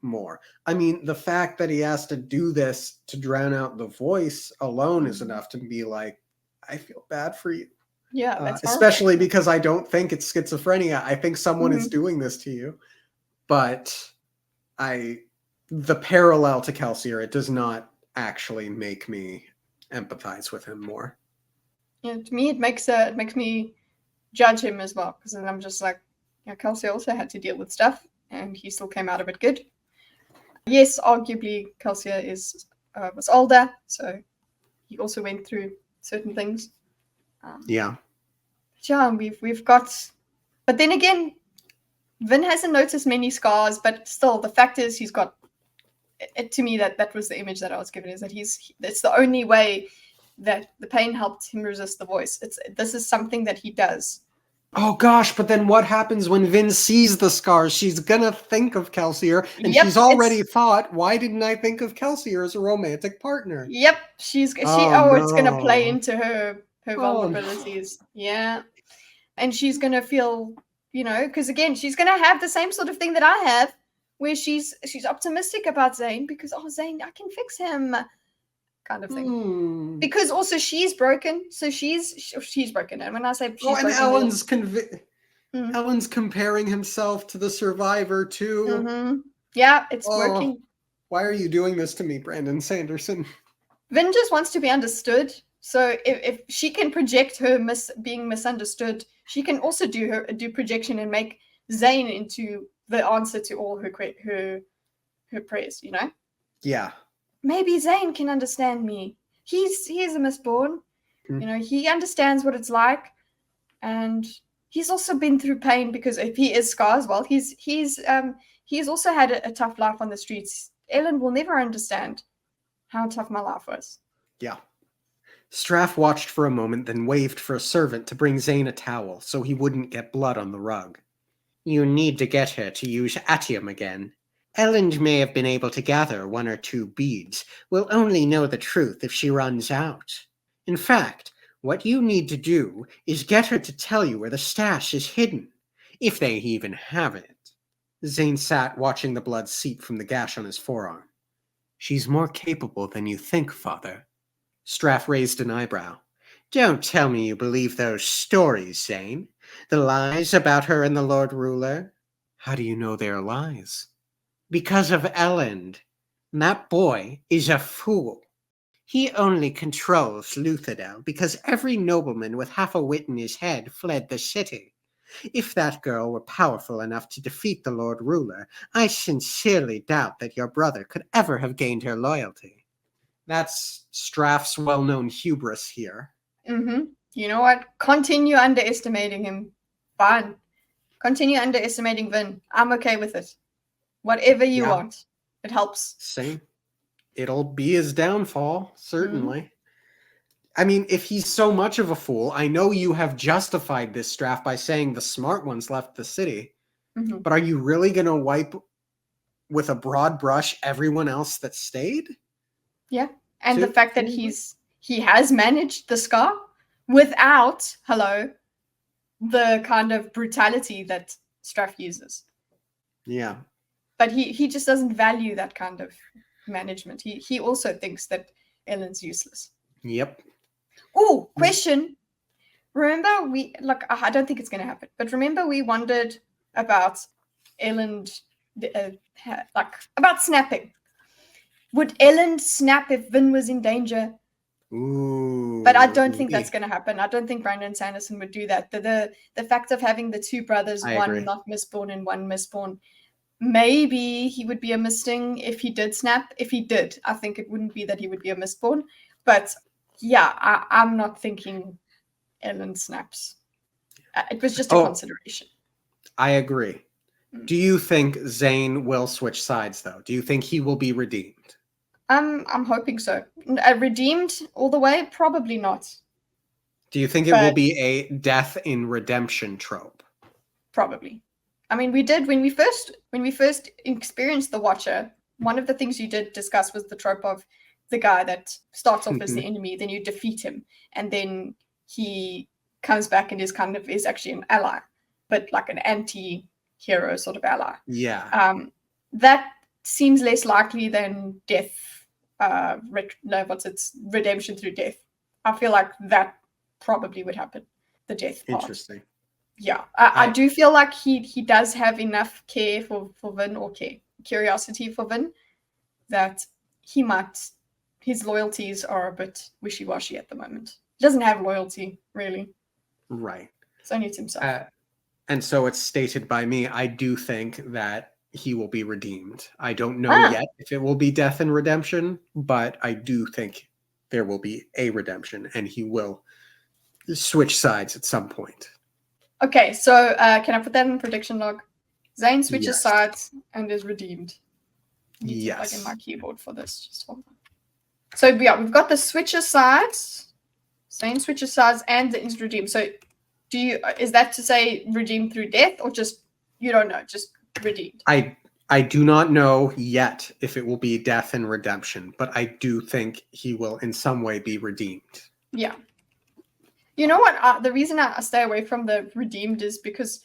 more? I mean, the fact that he has to do this to drown out the voice alone is enough to be like, I feel bad for you. Yeah, that's especially because I don't think it's schizophrenia. I think someone is doing this to you. But the parallel to Kelsier, it does not actually make me empathize with him more. To me, it makes me judge him as well, because then I'm just like, yeah, Kelsey also had to deal with stuff, and he still came out of it good. Yes, arguably Kelsey was older, so he also went through certain things. Yeah. Yeah, we've got, but then again, Vin hasn't noticed many scars, but still, the fact is he's got. To me, that was the image that I was given, is that it's the only way that the pain helped him resist the voice. This is something that he does. Oh gosh, but then what happens when Vin sees the scars? She's gonna think of Kelsier, and Yep, she's already thought, why didn't I think of Kelsier as a romantic partner? Yep, Oh it's gonna play no. into her Oh vulnerabilities. No. Yeah. And she's gonna feel, because again, she's gonna have the same sort of thing that I have, where she's optimistic about Zane, because Zane, I can fix him, kind of thing. no. Because also she's broken, so she's broken. And when I say she's and broken, Ellen's comparing himself to the survivor too. Mm-hmm. Yeah, it's working. Why are you doing this to me, Brandon Sanderson? Vin just wants to be understood. So if she can project her being misunderstood, she can also do projection and make Zane into the answer to all her prayers. Yeah. Maybe Zane can understand me. He's a misborn. He understands what it's like, and he's also been through pain, because if he is Scar as well, he's also had a tough life on the streets. Ellen will never understand how tough my life was. Yeah. Straff watched for a moment, then waved for a servant to bring Zane a towel so he wouldn't get blood on the rug. You need to get her to use Atium again. Elend may have been able to gather 1 or 2 beads. We'll only know the truth if she runs out. In fact, what you need to do is get her to tell you where the stash is hidden, if they even have it. Zane sat watching the blood seep from the gash on his forearm. She's more capable than you think, Father. Straff raised an eyebrow. Don't tell me you believe those stories, Zane. The lies about her and the Lord Ruler. How do you know they're lies? Because of Elend. That boy is a fool. He only controls Luthadel because every nobleman with half a wit in his head fled the city. If that girl were powerful enough to defeat the Lord Ruler, I sincerely doubt that your brother could ever have gained her loyalty. That's Straff's well-known hubris here. Mm-hmm. You know what? Continue underestimating him. Fine. Continue underestimating Vin. I'm okay with it. Whatever you want. It helps. Same. It'll be his downfall, certainly. Mm-hmm. I mean, if he's so much of a fool, I know you have justified this Straff by saying the smart ones left the city. Mm-hmm. But are you really going to wipe with a broad brush everyone else that stayed? Yeah. And the fact that he has managed the Scar without, the kind of brutality that Straff uses. Yeah. But he just doesn't value that kind of management. He also thinks that Ellen's useless. Yep. Oh, question. Remember I don't think it's going to happen, but remember we wondered about Ellen, about snapping. Would Ellen snap if Vin was in danger? Ooh. But I don't think that's going to happen. I don't think Brandon Sanderson would do that. The fact of having the 2 brothers, one not misborn and one misborn, maybe he would be a misting if he did snap. If he did, I think it wouldn't be that he would be a misborn. But yeah, I'm not thinking Ellen snaps. It was just a consideration. I agree. Do you think Zane will switch sides, though? Do you think he will be redeemed? I'm hoping so. Redeemed all the way? Probably not. Do you think it will be a death in redemption trope? Probably. I mean, we did when we first experienced the Watcher. One of the things you did discuss was the trope of the guy that starts off as the enemy, then you defeat him, and then he comes back and is actually an ally, but like an anti-hero sort of ally. Yeah. That seems less likely than death. Redemption through death. I feel like that probably would happen. The death part. Interesting. Yeah, I do feel like he does have enough care for Vin, or curiosity for Vin, that his loyalties are a bit wishy-washy at the moment. He doesn't have loyalty, really. Right. It's only to himself. And so it's stated by me, I do think that he will be redeemed. I don't know yet if it will be death and redemption, but I do think there will be a redemption and he will switch sides at some point. Okay, so can I put that in prediction log? Zane switches Yes. sides and is redeemed. I need to plug in Yes. my keyboard for this. Just hold on. So yeah, we've got the switches sides. Zane switches sides and is redeemed. So is that to say redeemed through death or just you don't know, just redeemed? I do not know yet if it will be death and redemption, but I do think he will in some way be redeemed. Yeah. You know what? The reason I stay away from the redeemed is because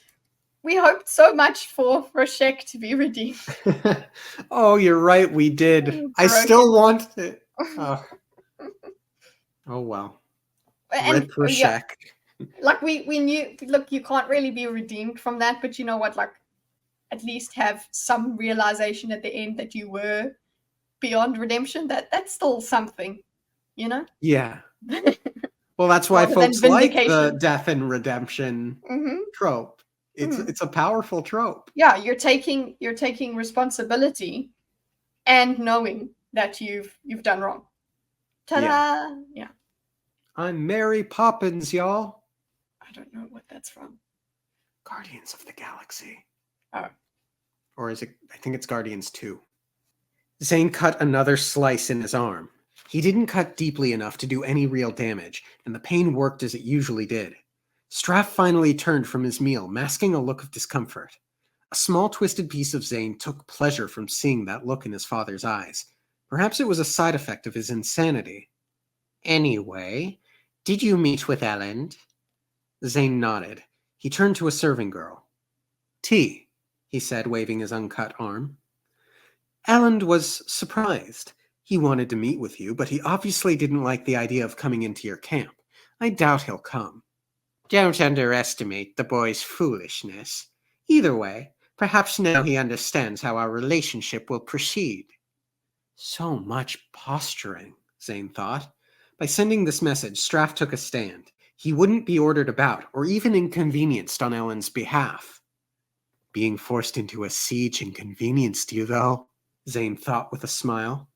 we hoped so much for Roshek to be redeemed. Oh, you're right. We did. I still want it. Oh well. And Rip Roshek. Yeah, like we knew. Look, you can't really be redeemed from that, but you know what? Like, at least have some realization at the end that you were beyond redemption. That's still something, you know. Yeah. Well, that's why folks like the death and redemption trope. It's a powerful trope. Yeah, you're taking responsibility and knowing that you've done wrong. Ta-da! Yeah. I'm Mary Poppins, y'all. I don't know what that's from. Guardians of the Galaxy. Oh. Or is it? I think it's Guardians 2. Zane cut another slice in his arm. He didn't cut deeply enough to do any real damage, and the pain worked as it usually did. Straff finally turned from his meal, masking a look of discomfort. A small twisted piece of Zane took pleasure from seeing that look in his father's eyes. Perhaps it was a side effect of his insanity. Anyway, did you meet with Elend? Zane nodded. He turned to a serving girl. Tea, he said, waving his uncut arm. Elend was surprised. He wanted to meet with you, but he obviously didn't like the idea of coming into your camp. I doubt he'll come. Don't underestimate the boy's foolishness. Either way, perhaps now he understands how our relationship will proceed. So much posturing, Zane thought. By sending this message, Straff took a stand. He wouldn't be ordered about or even inconvenienced on Ellen's behalf. Being forced into a siege inconvenienced you, though, Zane thought with a smile.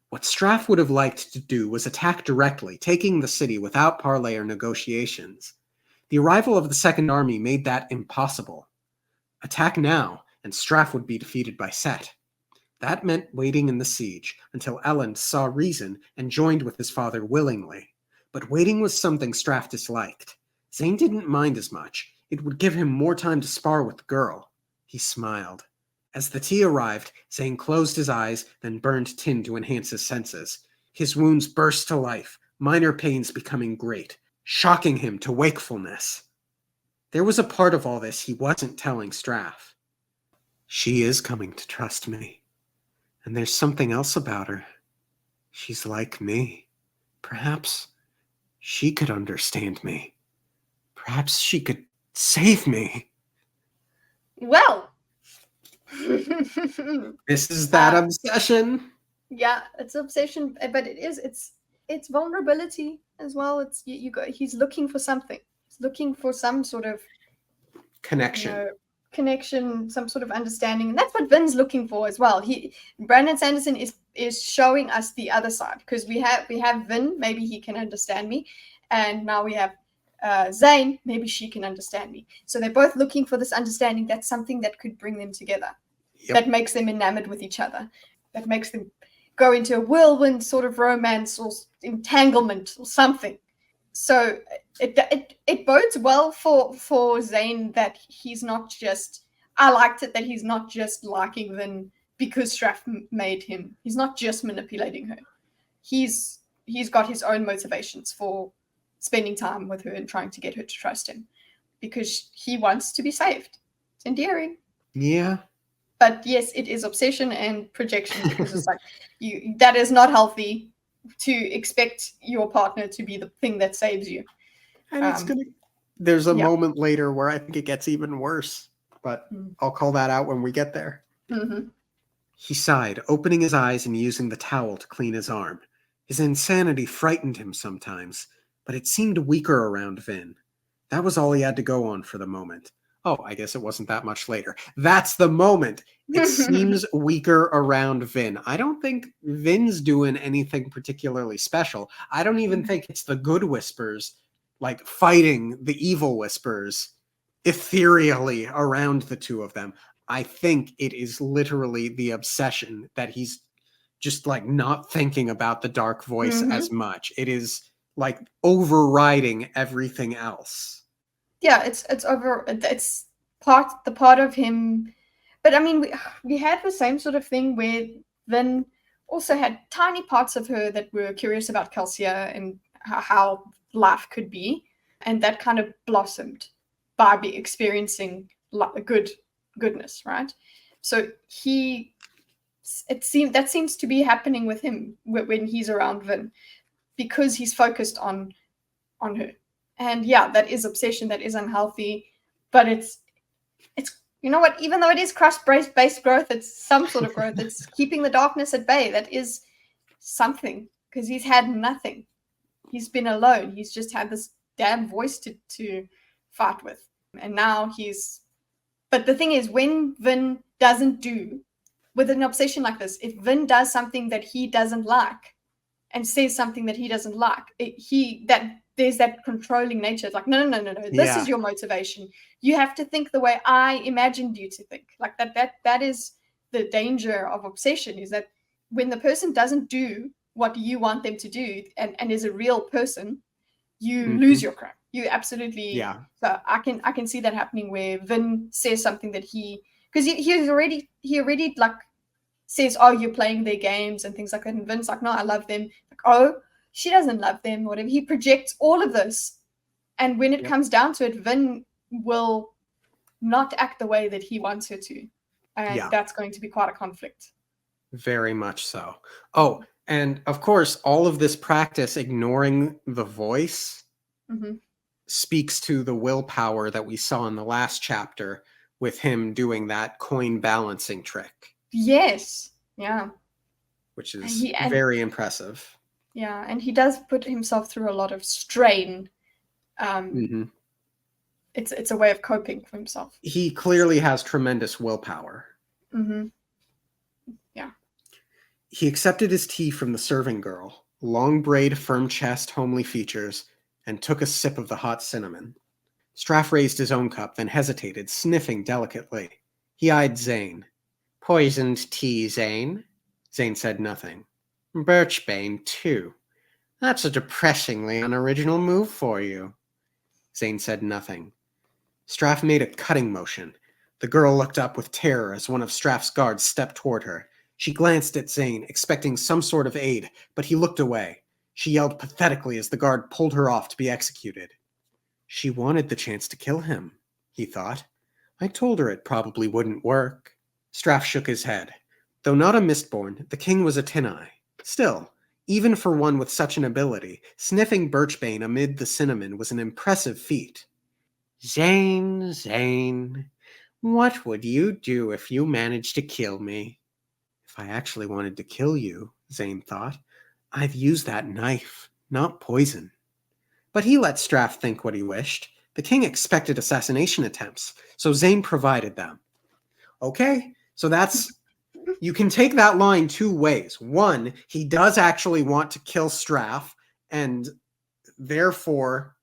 What Straff would have liked to do was attack directly, taking the city without parley or negotiations. The arrival of the Second Army made that impossible. Attack now, and Straff would be defeated by Set. That meant waiting in the siege until Elend saw reason and joined with his father willingly. But waiting was something Straff disliked. Zane didn't mind as much. It would give him more time to spar with the girl. He smiled. As the tea arrived, Zane closed his eyes, then burned tin to enhance his senses. His wounds burst to life, minor pains becoming great, shocking him to wakefulness. There was a part of all this he wasn't telling Straff. She is coming to trust me. And there's something else about her. She's like me. Perhaps she could understand me. Perhaps she could save me. Well. This is that obsession. Yeah, it's obsession, but it's vulnerability as well. It's he's looking for something. He's looking for some sort of connection. Connection, some sort of understanding, and that's what Vin's looking for as well. Brandon Sanderson is showing us the other side, because we have Vin, maybe he can understand me, and now we have Zane, maybe she can understand me. So they're both looking for this understanding. That's something that could bring them together. Yep. That makes them enamored with each other. That makes them go into a whirlwind sort of romance or entanglement or something. So it bodes well for Zane that he's not just. I liked it that he's not just liking Vin because Straff made him. He's not just manipulating her. He's got his own motivations for spending time with her and trying to get her to trust him, because he wants to be saved. It's endearing. Yeah. But yes, it is obsession and projection, because it's like that is not healthy to expect your partner to be the thing that saves you. And there's a moment later where I think it gets even worse, but I'll call that out when we get there. Mm-hmm. He sighed, opening his eyes and using the towel to clean his arm. His insanity frightened him sometimes, but it seemed weaker around Vin. That was all he had to go on for the moment. Oh, I guess it wasn't that much later. That's the moment. It seems weaker around Vin. I don't think Vin's doing anything particularly special. I don't even think it's the good whispers, like fighting the evil whispers ethereally around the two of them. I think it is literally the obsession that he's just like not thinking about the dark voice as much. It is like overriding everything else. Yeah, it's it's the part of him. But I mean, we had the same sort of thing where Vin also had tiny parts of her that were curious about Calcia and how life could be, and that kind of blossomed by experiencing goodness, right? So that seems to be happening with him when he's around Vin, because he's focused on her. And yeah, that is obsession, that is unhealthy, but it's you know what, even though it is crust-based growth, it's some sort of growth. It's keeping the darkness at bay. That is something, because he's had nothing. He's been alone. He's just had this damn voice to fight with. And now but the thing is, when Vin doesn't do, with an obsession like this, if Vin does something that he doesn't like and says something that he doesn't like, there's that controlling nature. It's like, no. This is your motivation. You have to think the way I imagined you to think. Like that is the danger of obsession, is that when the person doesn't do what you want them to do and is a real person, you lose your crap. You absolutely. Yeah. So I can see that happening where Vin says something that because he already like says, oh, you're playing their games and things like that. And Vin's like, no, I love them. Like, oh, she doesn't love them, whatever. He projects all of this. And when it comes down to it, Vin will not act the way that he wants her to. And that's going to be quite a conflict. Very much so. Oh, and of course, all of this practice ignoring the voice speaks to the willpower that we saw in the last chapter with him doing that coin balancing trick. Yes. Yeah. Which is very impressive. Yeah, and he does put himself through a lot of strain. It's a way of coping for himself. He clearly has tremendous willpower. Yeah. He accepted his tea from the serving girl, long braid, firm chest, homely features, and took a sip of the hot cinnamon. Straff raised his own cup, then hesitated, sniffing delicately. He eyed Zane. Poisoned tea, Zane? Zane said nothing. Birchbane, too. That's a depressingly unoriginal move for you. Zane said nothing. Straff made a cutting motion. The girl looked up with terror as one of Straff's guards stepped toward her. She glanced at Zane, expecting some sort of aid, but he looked away. She yelled pathetically as the guard pulled her off to be executed. She wanted the chance to kill him, he thought. I told her it probably wouldn't work. Straff shook his head. Though not a Mistborn, the king was a Tin-Eye. Still, even for one with such an ability, sniffing birchbane amid the cinnamon was an impressive feat. Zane, Zane, what would you do if you managed to kill me? If I actually wanted to kill you, Zane thought, I'd use that knife, not poison. But he let Straff think what he wished. The king expected assassination attempts, so Zane provided them. Okay, so that's... You can take that line two ways. One, he does actually want to kill Straff, and therefore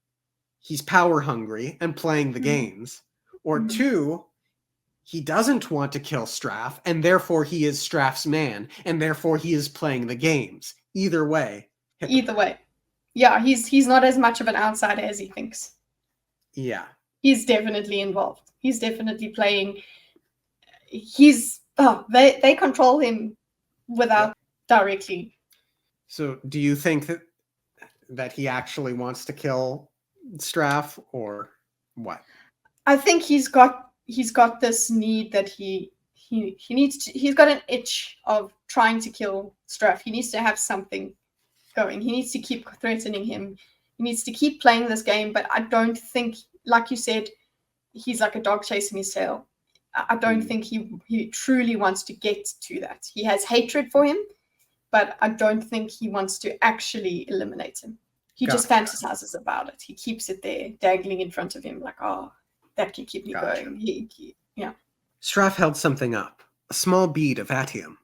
he's power hungry and playing the games. Or two, he doesn't want to kill Straff, and therefore he is Straff's man, and therefore he is playing the games. Either way. Either way. Yeah, he's not as much of an outsider as he thinks. Yeah. He's definitely involved. He's definitely playing. They control him without directly. So do you think that he actually wants to kill Straff, or what? I think he's got this need that he needs to. He's got an itch of trying to kill Straff. He needs to have something going. He needs to keep threatening him. He needs to keep playing this game. But I don't think, like you said, he's like a dog chasing his tail. I don't think he truly wants to get to that. He has hatred for him, but I don't think he wants to actually eliminate him. He just Gotcha. fantasizes about it. He keeps it there, dangling in front of him, like, oh, that can keep me Gotcha. going. Yeah. Straff held something up, a small bead of atium.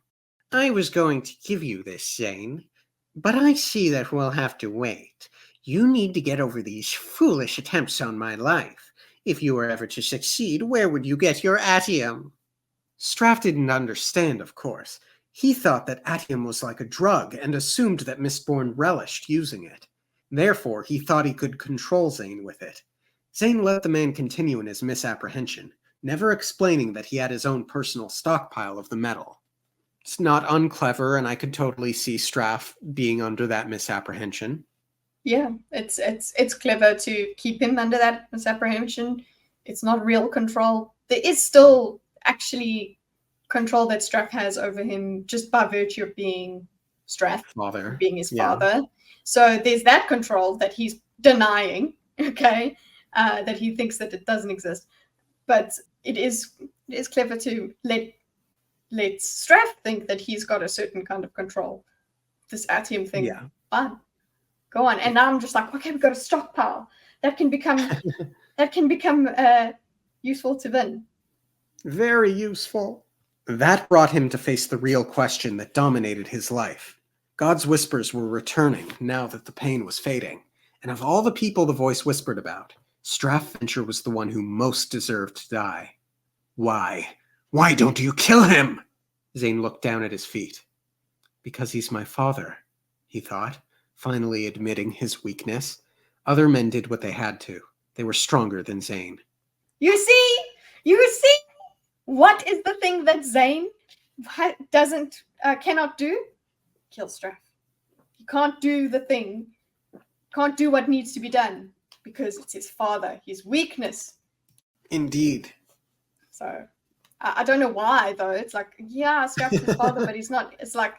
I was going to give you this, Zane, but I see that we'll have to wait. You need to get over these foolish attempts on my life. If you were ever to succeed, where would you get your atium? Straff didn't understand, of course. He thought that atium was like a drug and assumed that Mistborn relished using it. Therefore, he thought he could control Zane with it. Zane let the man continue in his misapprehension, never explaining that he had his own personal stockpile of the metal. It's not unclever, and I could totally see Straff being under that misapprehension. Yeah, it's clever to keep him under that misapprehension. It's not real control. There is still actually control that Straff has over him just by virtue of being Straff, being his father. So there's that control that he's denying, okay, that he thinks that it doesn't exist. But it is clever to let Straff think that he's got a certain kind of control. This atium thing, fine, go on. And now I'm just like, okay, we've got a stockpile that can become useful to Vin. Very useful. That brought him to face the real question that dominated his life. God's whispers were returning now that the pain was fading, and of all the people the voice whispered about, Straff Venture was the one who most deserved to die. Why? Why don't you kill him? Zane looked down at his feet. Because he's my father, he thought, finally admitting his weakness. Other men did what they had to. They were stronger than Zane. You see? What is the thing that Zane cannot do? Kill Straff. He can't do the thing. Can't do what needs to be done because it's his father, his weakness. Indeed. So I don't know why though. It's like, yeah, Straff's his father, but he's not. It's like,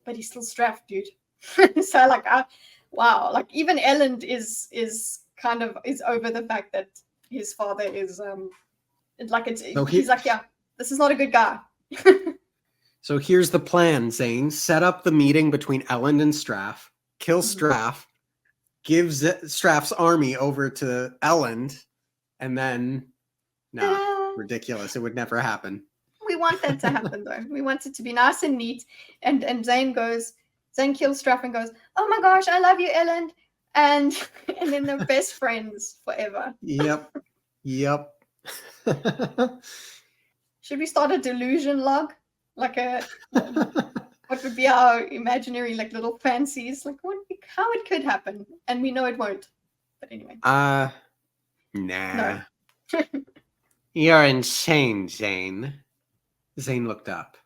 but he's still Straff, dude. So like, wow, like even Elend is over the fact that his father is he's like, yeah, this is not a good guy. So here's the plan, Zane. Set up the meeting between Elend and Straff, kill Straff, give Straff's army over to Elend, and then ridiculous. It would never happen. We want that to happen though. We want it to be nice and neat. And Zane kills Straff and goes, oh my gosh, I love you, Elend. And then they're best friends forever. Yep. Should we start a delusion log? Like what would be our imaginary like little fancies? Like how it could happen. And we know it won't. But anyway. Nah. No. You're insane, Zane. Zane looked up.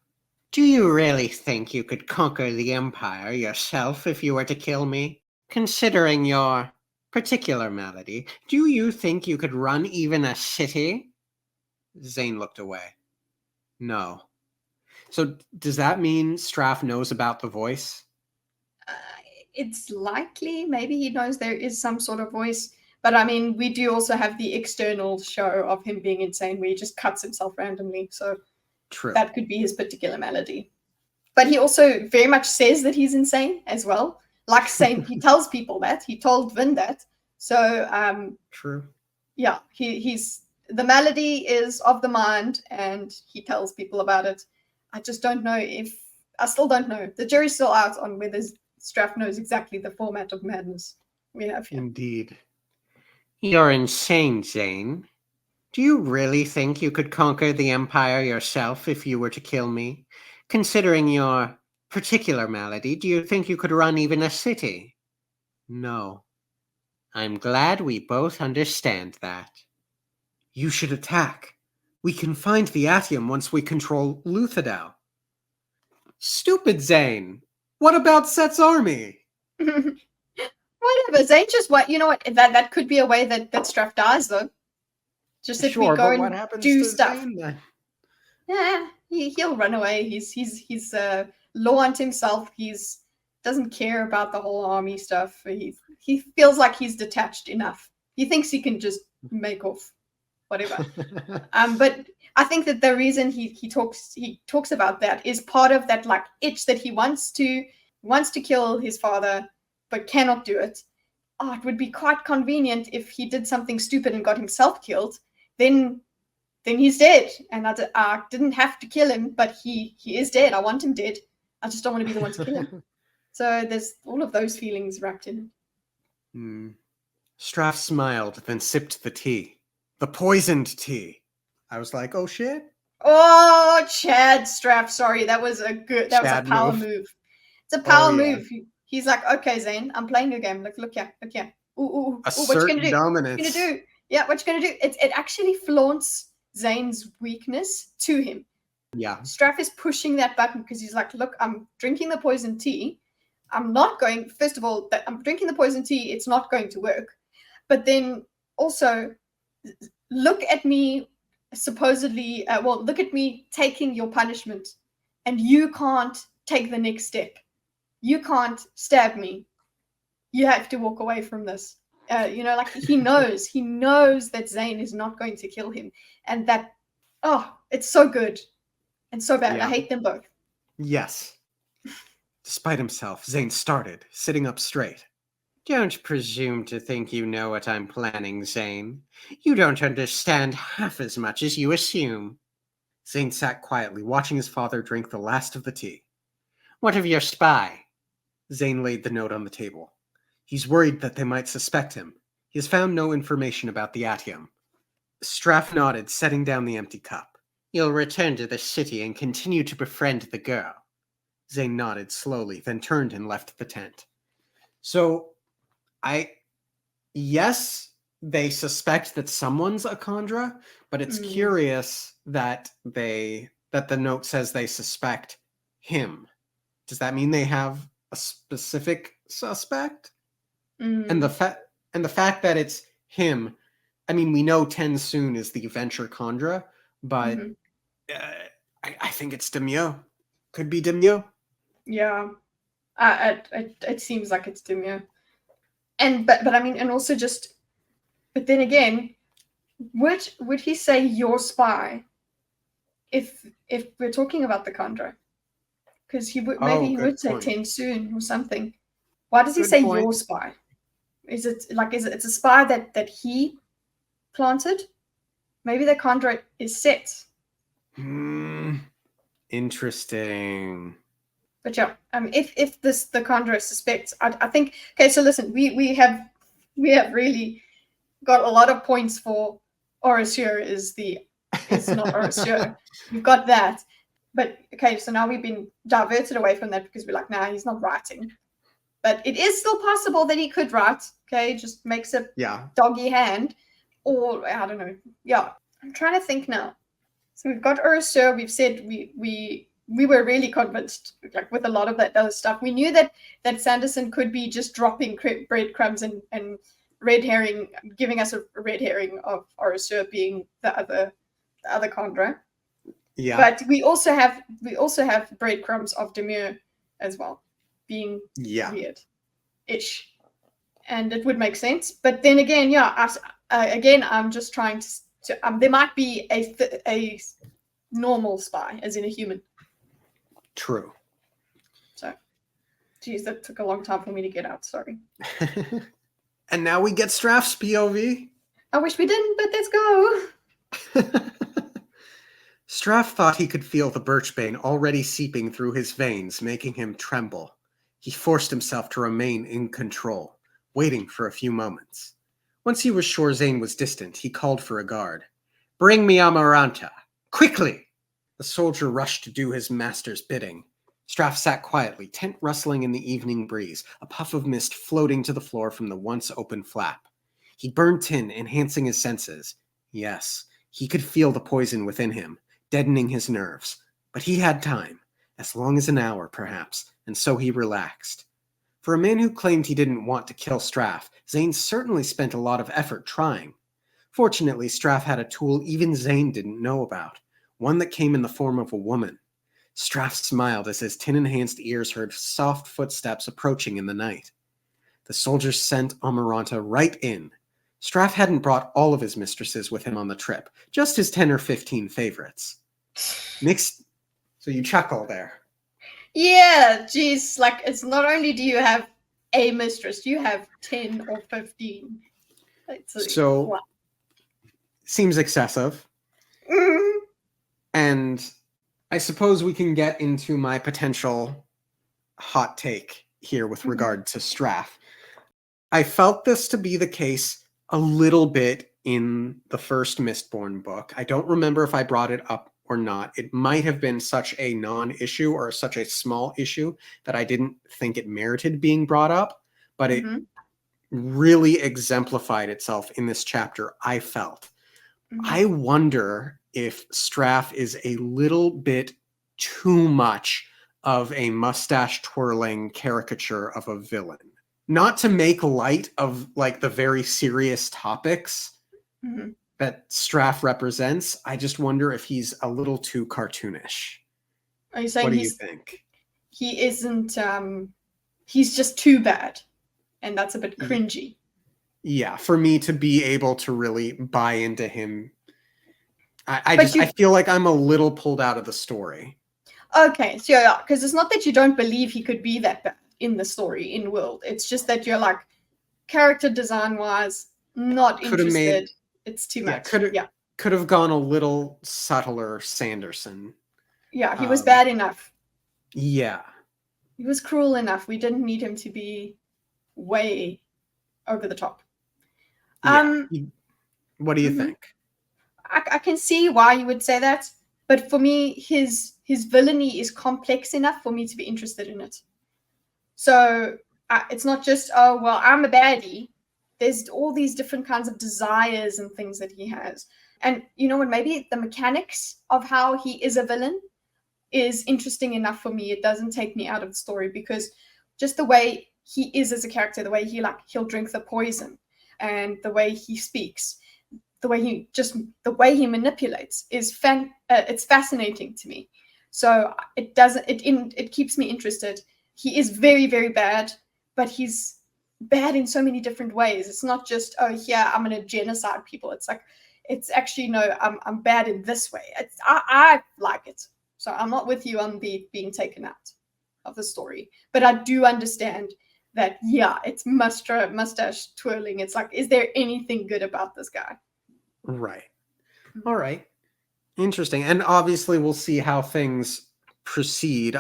Do you really think you could conquer the Empire yourself if you were to kill me? Considering your particular malady, do you think you could run even a city? Zane looked away. No. So does that mean Straff knows about the voice? It's likely. Maybe he knows there is some sort of voice. But I mean, we do also have the external show of him being insane where he just cuts himself randomly. So true. That could be his particular malady. But he also very much says that he's insane as well. Like saying he tells people that. He told Vin that. So true. Yeah, he's the malady is of the mind and he tells people about it. I just don't know I still don't know. The jury's still out on whether Straff knows exactly the format of madness we have here. Indeed. You're insane, Zane. Do you really think you could conquer the Empire yourself if you were to kill me? Considering your particular malady, do you think you could run even a city? No. I'm glad we both understand that. You should attack. We can find the atium once we control Luthadel. Stupid Zane. What about Set's army? Whatever. Zane just what that could be a way that Straff dies though. Just if we go and do stuff. Zane, yeah, he'll run away. He's law unto himself. He's doesn't care about the whole army stuff. He feels like he's detached enough. He thinks he can just make off whatever. But I think that the reason he talks about that is part of that like itch that he wants to kill his father but cannot do it. oh, it would be quite convenient if he did something stupid and got himself killed. Then he's dead. And I didn't have to kill him, but he is dead. I want him dead. I just don't want to be the one to kill him. So there's all of those feelings wrapped in it. Straff smiled, then sipped the tea. The poisoned tea. I was like, oh shit. Oh, Chad Straff. Sorry, that was a power move. It's a power move. He's like, okay, Zane, I'm playing your game. Look here. Ooh, what you gonna do? Dominance. What you gonna do? Yeah, what you gonna do? It actually flaunts Zane's weakness to him. Yeah. Straff is pushing that button because he's like, look, I'm drinking the poison tea. I'm not going, first of all, that I'm drinking the poison tea, it's not going to work. But then also, look at me supposedly, look at me taking your punishment, and you can't take the next step. You can't stab me. You have to walk away from this. Like he knows that Zane is not going to kill him. And that, it's so good and so bad. Yeah. I hate them both. Yes. Despite himself, Zane started, sitting up straight. Don't presume to think you know what I'm planning, Zane. You don't understand half as much as you assume. Zane sat quietly, watching his father drink the last of the tea. What of your spy? Zane laid the note on the table. He's worried that they might suspect him. He has found no information about the Atium. Straff nodded, setting down the empty cup. You'll return to the city and continue to befriend the girl. Zane nodded slowly, then turned and left the tent. So, yes, they suspect that someone's a Kandra, but it's curious that the note says they suspect him. Does that mean they have a specific suspect? And the fact that it's him, I mean, we know Tensoon is the Venture Kandra, but I think it's Demure. Could be Demure. Yeah, it seems like it's Demure. And but I mean, and also just, but then again, would he say your spy if we're talking about the Kandra? Because he would he would say Tensoon or something. Why does he say your spy? Is it it's a spy that he planted? Maybe the Kandra is set. Interesting. But yeah, if the Kandra suspects, I think. Okay, so listen, we have really got a lot of points for Orosur it's not Orosur. We've got that. But okay, so now we've been diverted away from that because we're like, nah, he's not writing. But it is still possible that he could write. Okay, just makes a doggy hand, or I don't know. Yeah, I'm trying to think now. So we've got Orosur. We've said we were really convinced, like with a lot of that other stuff. We knew that Sanderson could be just dropping breadcrumbs and red herring, giving us a red herring of Orosur being the other Kandra. Yeah. But we also have breadcrumbs of Demure as well, being weird-ish, and it would make sense. But then again, I'm just trying to there might be a normal spy, as in a human. True. So, geez, that took a long time for me to get out. Sorry. And now we get Straff's POV. I wish we didn't, but let's go. Straff thought he could feel the birchbane already seeping through his veins, making him tremble. He forced himself to remain in control, waiting for a few moments. Once he was sure Zane was distant, he called for a guard. Bring me Amaranta! Quickly! The soldier rushed to do his master's bidding. Straff sat quietly, tent rustling in the evening breeze, a puff of mist floating to the floor from the once open flap. He burned tin, enhancing his senses. Yes, he could feel the poison within him, deadening his nerves. But he had time, as long as an hour, perhaps, and so he relaxed. For a man who claimed he didn't want to kill Straff, Zane certainly spent a lot of effort trying. Fortunately, Straff had a tool even Zane didn't know about, one that came in the form of a woman. Straff smiled as his tin-enhanced ears heard soft footsteps approaching in the night. The soldier sent Amaranta right in. Straff hadn't brought all of his mistresses with him on the trip, just his 10 or 15 favorites. So you chuckle there. Yeah, geez, like it's not only do you have a mistress. You have 10 or 15. So wow. seems excessive. Mm. And I suppose we can get into my potential hot take here with regard to Straff. I felt this to be the case a little bit in the first Mistborn book. I don't remember if I brought it up or not. It might have been such a non-issue or such a small issue that I didn't think it merited being brought up, but it really exemplified itself in this chapter, I felt. I wonder if Straff is a little bit too much of a mustache twirling caricature of a villain. Not to make light of like the very serious topics that Straff represents. I just wonder if he's a little too cartoonish. Are you saying what do you think? He isn't, he's just too bad. And that's a bit cringy. Yeah, for me to be able to really buy into him. I feel like I'm a little pulled out of the story. Okay, so yeah, because it's not that you don't believe he could be that bad in the story, in world. It's just that you're like, character design wise, not interested. It's too much. Could have gone a little subtler, Sanderson. Yeah, he was bad enough. Yeah. He was cruel enough. We didn't need him to be way over the top. Yeah. What do you think? I can see why you would say that, but for me, his villainy is complex enough for me to be interested in it. So it's not just, oh, well, I'm a baddie. There's all these different kinds of desires and things that he has. And you know what? Maybe the mechanics of how he is a villain is interesting enough for me. It doesn't take me out of the story, because just the way he is as a character, the way he'll drink the poison, and the way he speaks, the way he manipulates is it's fascinating to me. So it keeps me interested. He is very, very bad, but he's bad in so many different ways. It's not just, oh yeah, I'm gonna genocide people. It's like, it's actually, no, I'm bad in this way. I like it. So I'm not with you on the being taken out of the story, but I do understand that, yeah, it's mustache twirling. It's like, is there anything good about this guy? Right. All right. Interesting. And obviously we'll see how things proceed.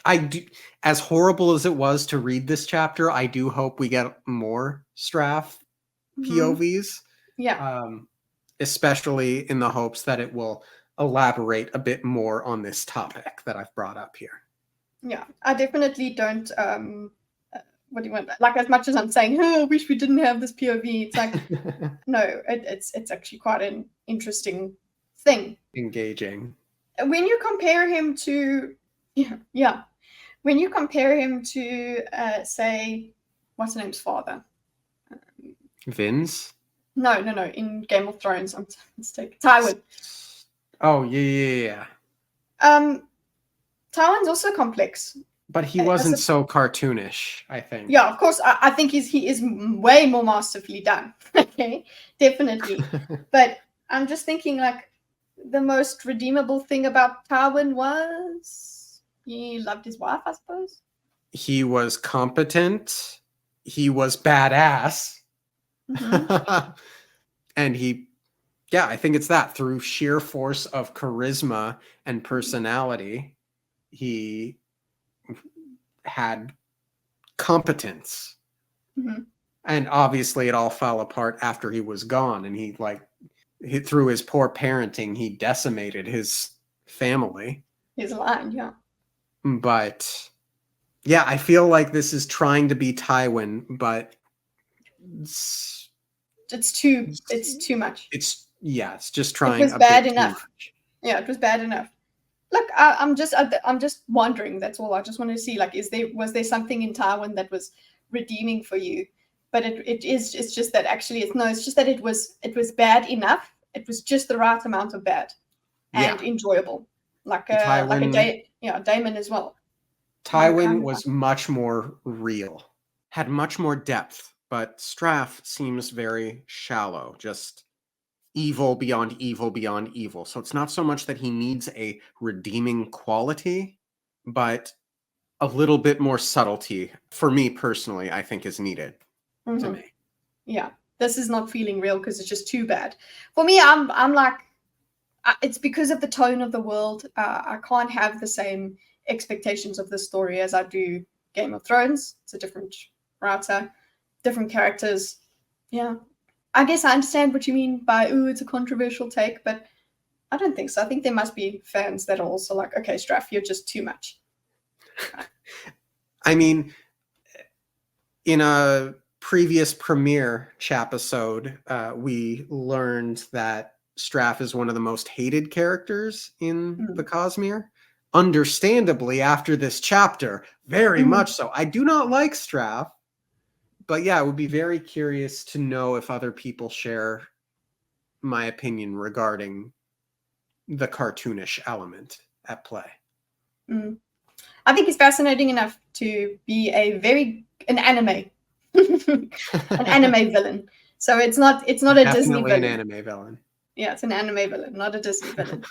I do, as horrible as it was to read this chapter, I do hope we get more Straff POVs. Yeah. Especially in the hopes that it will elaborate a bit more on this topic that I've brought up here. Yeah, I definitely don't what do you want? Like, as much as I'm saying, oh, I wish we didn't have this POV, it's like, no, it's actually quite an interesting thing. Engaging. When you compare him to, when you compare him to, say, what's her name's father? Vince? No, in Game of Thrones, I'm mistaken. Tywin. Oh, yeah. Tywin's also complex. But he wasn't so cartoonish, I think. Yeah, of course. I think he is way more masterfully done. Okay, definitely. But I'm just thinking, like, the most redeemable thing about Tywin was he loved his wife, I suppose. He was competent. He was badass. And I think it's that through sheer force of charisma and personality, he had competence. And obviously it all fell apart after he was gone, and through his poor parenting, he decimated his family. His line, yeah. But yeah, I feel like this is trying to be Tywin, but it's too much. It's just trying. It was bad enough. Yeah, it was bad enough. Look, I'm just wondering. That's all. I just wanted to see, like, was there something in Tywin that was redeeming for you? But it's just that actually it's just that it was bad enough. It was just the right amount of bad and enjoyable, like Daemon as well. Tywin was much more real, had much more depth, but Straff seems very shallow, just evil beyond evil beyond evil. So it's not so much that he needs a redeeming quality, but a little bit more subtlety, for me personally, I think is needed to me. Yeah, this is not feeling real because it's just too bad. For me, I'm like, it's because of the tone of the world. I can't have the same expectations of the story as I do Game of Thrones. It's a different writer, different characters. Yeah, I guess I understand what you mean by, ooh, it's a controversial take, but I don't think so. I think there must be fans that are also like, okay, Straff, you're just too much. I mean, in a previous premiere chapisode, we learned that Straff is one of the most hated characters in the Cosmere. Understandably, after this chapter, very much so. I do not like Straff, but yeah, I would be very curious to know if other people share my opinion regarding the cartoonish element at play. I think he's fascinating enough to be an anime an anime villain. So it's not a Disney villain. Definitely an anime villain. Yeah, it's an anime villain, not a Disney villain.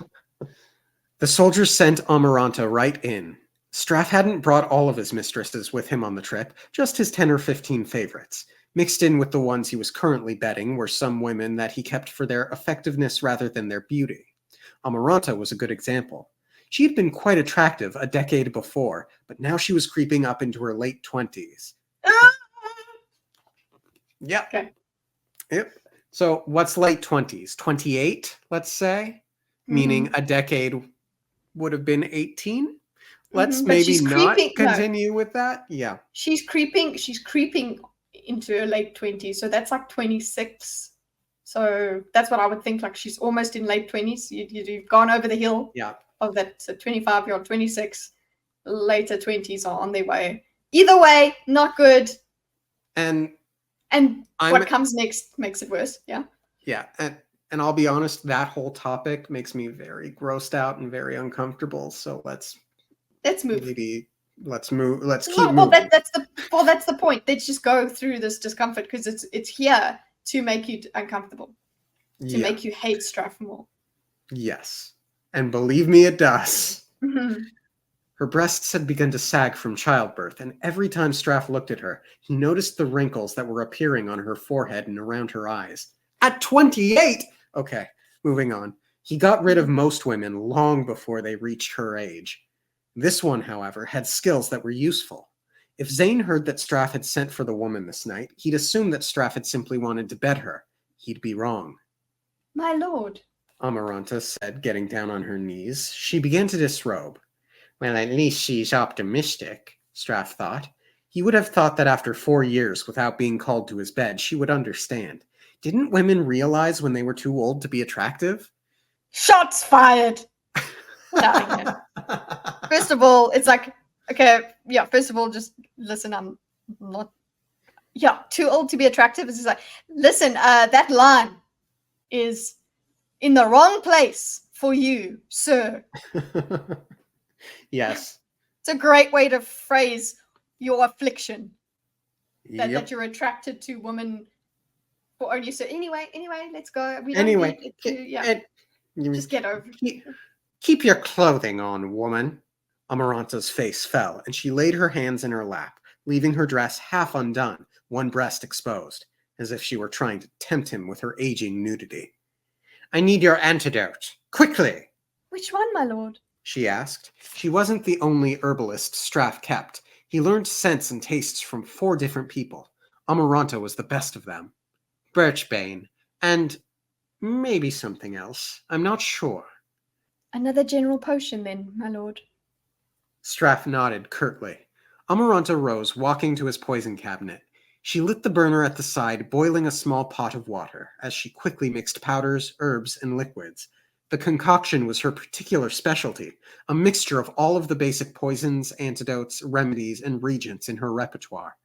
The soldiers sent Amaranta right in. Straff hadn't brought all of his mistresses with him on the trip, just his 10 or 15 favorites. Mixed in with the ones he was currently betting were some women that he kept for their effectiveness rather than their beauty. Amaranta was a good example. She had been quite attractive a decade before, but now she was creeping up into her late 20s. Yep. Okay. Yep. So what's late 20s? 28, let's say? Meaning a decade would have been 18? Let's maybe not continue with that. Yeah. She's creeping into her late 20s. So that's like 26. So that's what I would think. Like she's almost in late 20s. You've gone over the hill of that 25-year-old, 26. Later 20s are on their way. Either way, not good. And what comes next makes it worse. Yeah. Yeah. And I'll be honest, that whole topic makes me very grossed out and very uncomfortable. So let's move. Let's move. Let's keep moving. That's the point. Let's just go through this discomfort because it's here to make you uncomfortable, to make you hate Straff more. Yes, and believe me, it does. Her breasts had begun to sag from childbirth, and every time Straff looked at her, he noticed the wrinkles that were appearing on her forehead and around her eyes. At 28! Okay, moving on. He got rid of most women long before they reached her age. This one, however, had skills that were useful. If Zane heard that Straff had sent for the woman this night, he'd assume that Straff had simply wanted to bed her. He'd be wrong. My lord, Amaranta said, getting down on her knees. She began to disrobe. Well, at least she's optimistic, Straff thought. He would have thought that after 4 years without being called to his bed, she would understand. Didn't women realize when they were too old to be attractive? Shots fired! First of all, it's like, okay, yeah, first of all, just listen, I'm not, too old to be attractive. It's just like, listen, that line is in the wrong place for you, sir. Yes. It's a great way to phrase your affliction. That you're attracted to women for only so. Anyway, let's go. Just get over it. Keep your clothing on, woman. Amaranta's face fell, and she laid her hands in her lap, leaving her dress half undone, one breast exposed, as if she were trying to tempt him with her aging nudity. I need your antidote. Quickly! Which one, my lord? She asked. She wasn't the only herbalist Straff kept. He learned scents and tastes from 4 different people. Amaranta was the best of them. Birchbane, and maybe something else. I'm not sure. Another general potion, then, my lord. Straff nodded curtly. Amaranta rose, walking to his poison cabinet. She lit the burner at the side, boiling a small pot of water, as she quickly mixed powders, herbs, and liquids. The concoction was her particular specialty, a mixture of all of the basic poisons, antidotes, remedies, and regents in her repertoire.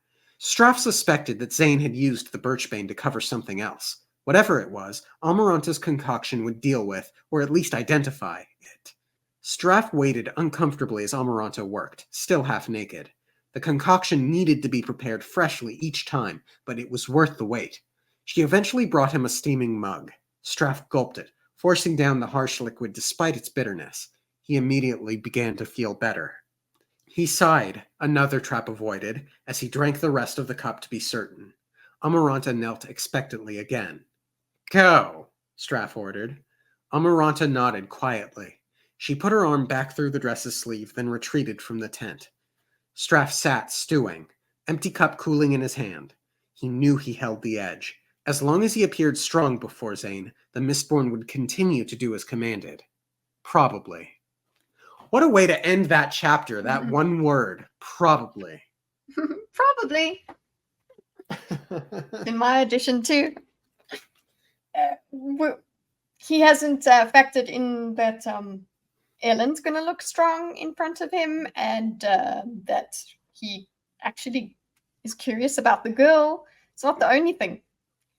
Straff suspected that Zane had used the birchbane to cover something else. Whatever it was, Amaranta's concoction would deal with, or at least identify, it. Straff waited uncomfortably as Amaranta worked, still half naked. The concoction needed to be prepared freshly each time, but it was worth the wait. She eventually brought him a steaming mug. Straff gulped it, forcing down the harsh liquid despite its bitterness. He immediately began to feel better. He sighed, another trap avoided, as he drank the rest of the cup to be certain. Amaranta knelt expectantly again. Go, Straff ordered. Amaranta nodded quietly. She put her arm back through the dress's sleeve, then retreated from the tent. Straff sat, stewing, empty cup cooling in his hand. He knew he held the edge. As long as he appeared strong before Zane, the Mistborn would continue to do as commanded. Probably. What a way to end that chapter, that one word. Probably. Probably. In my edition too. He hasn't factored in that Ellen's going to look strong in front of him, and that he actually is curious about the girl. It's not the only thing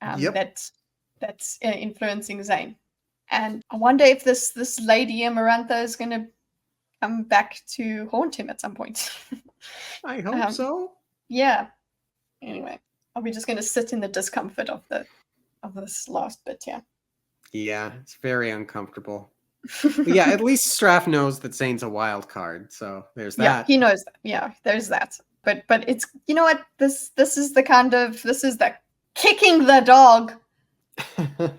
that's influencing Zane. And I wonder if this lady Amarantha is going to come back to haunt him at some point. I hope so. Yeah. Anyway, are we just going to sit in the discomfort of this last bit? Yeah. Yeah, it's very uncomfortable. But yeah, at least Straff knows that Zane's a wild card, so there's that. Yeah, he knows that. Yeah, there's that. But it's, you know what? This is the kicking the dog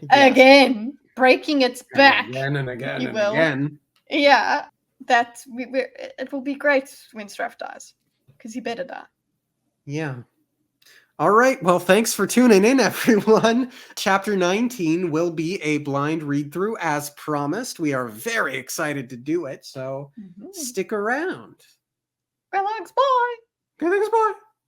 again, breaking its back again and again and again. Yeah, that it will be great when Straff dies, because he better die. Yeah. All right. Well, thanks for tuning in, everyone. Chapter 19 will be a blind read-through as promised. We are very excited to do it, so stick around. Good thanks, bye. Good thanks, bye.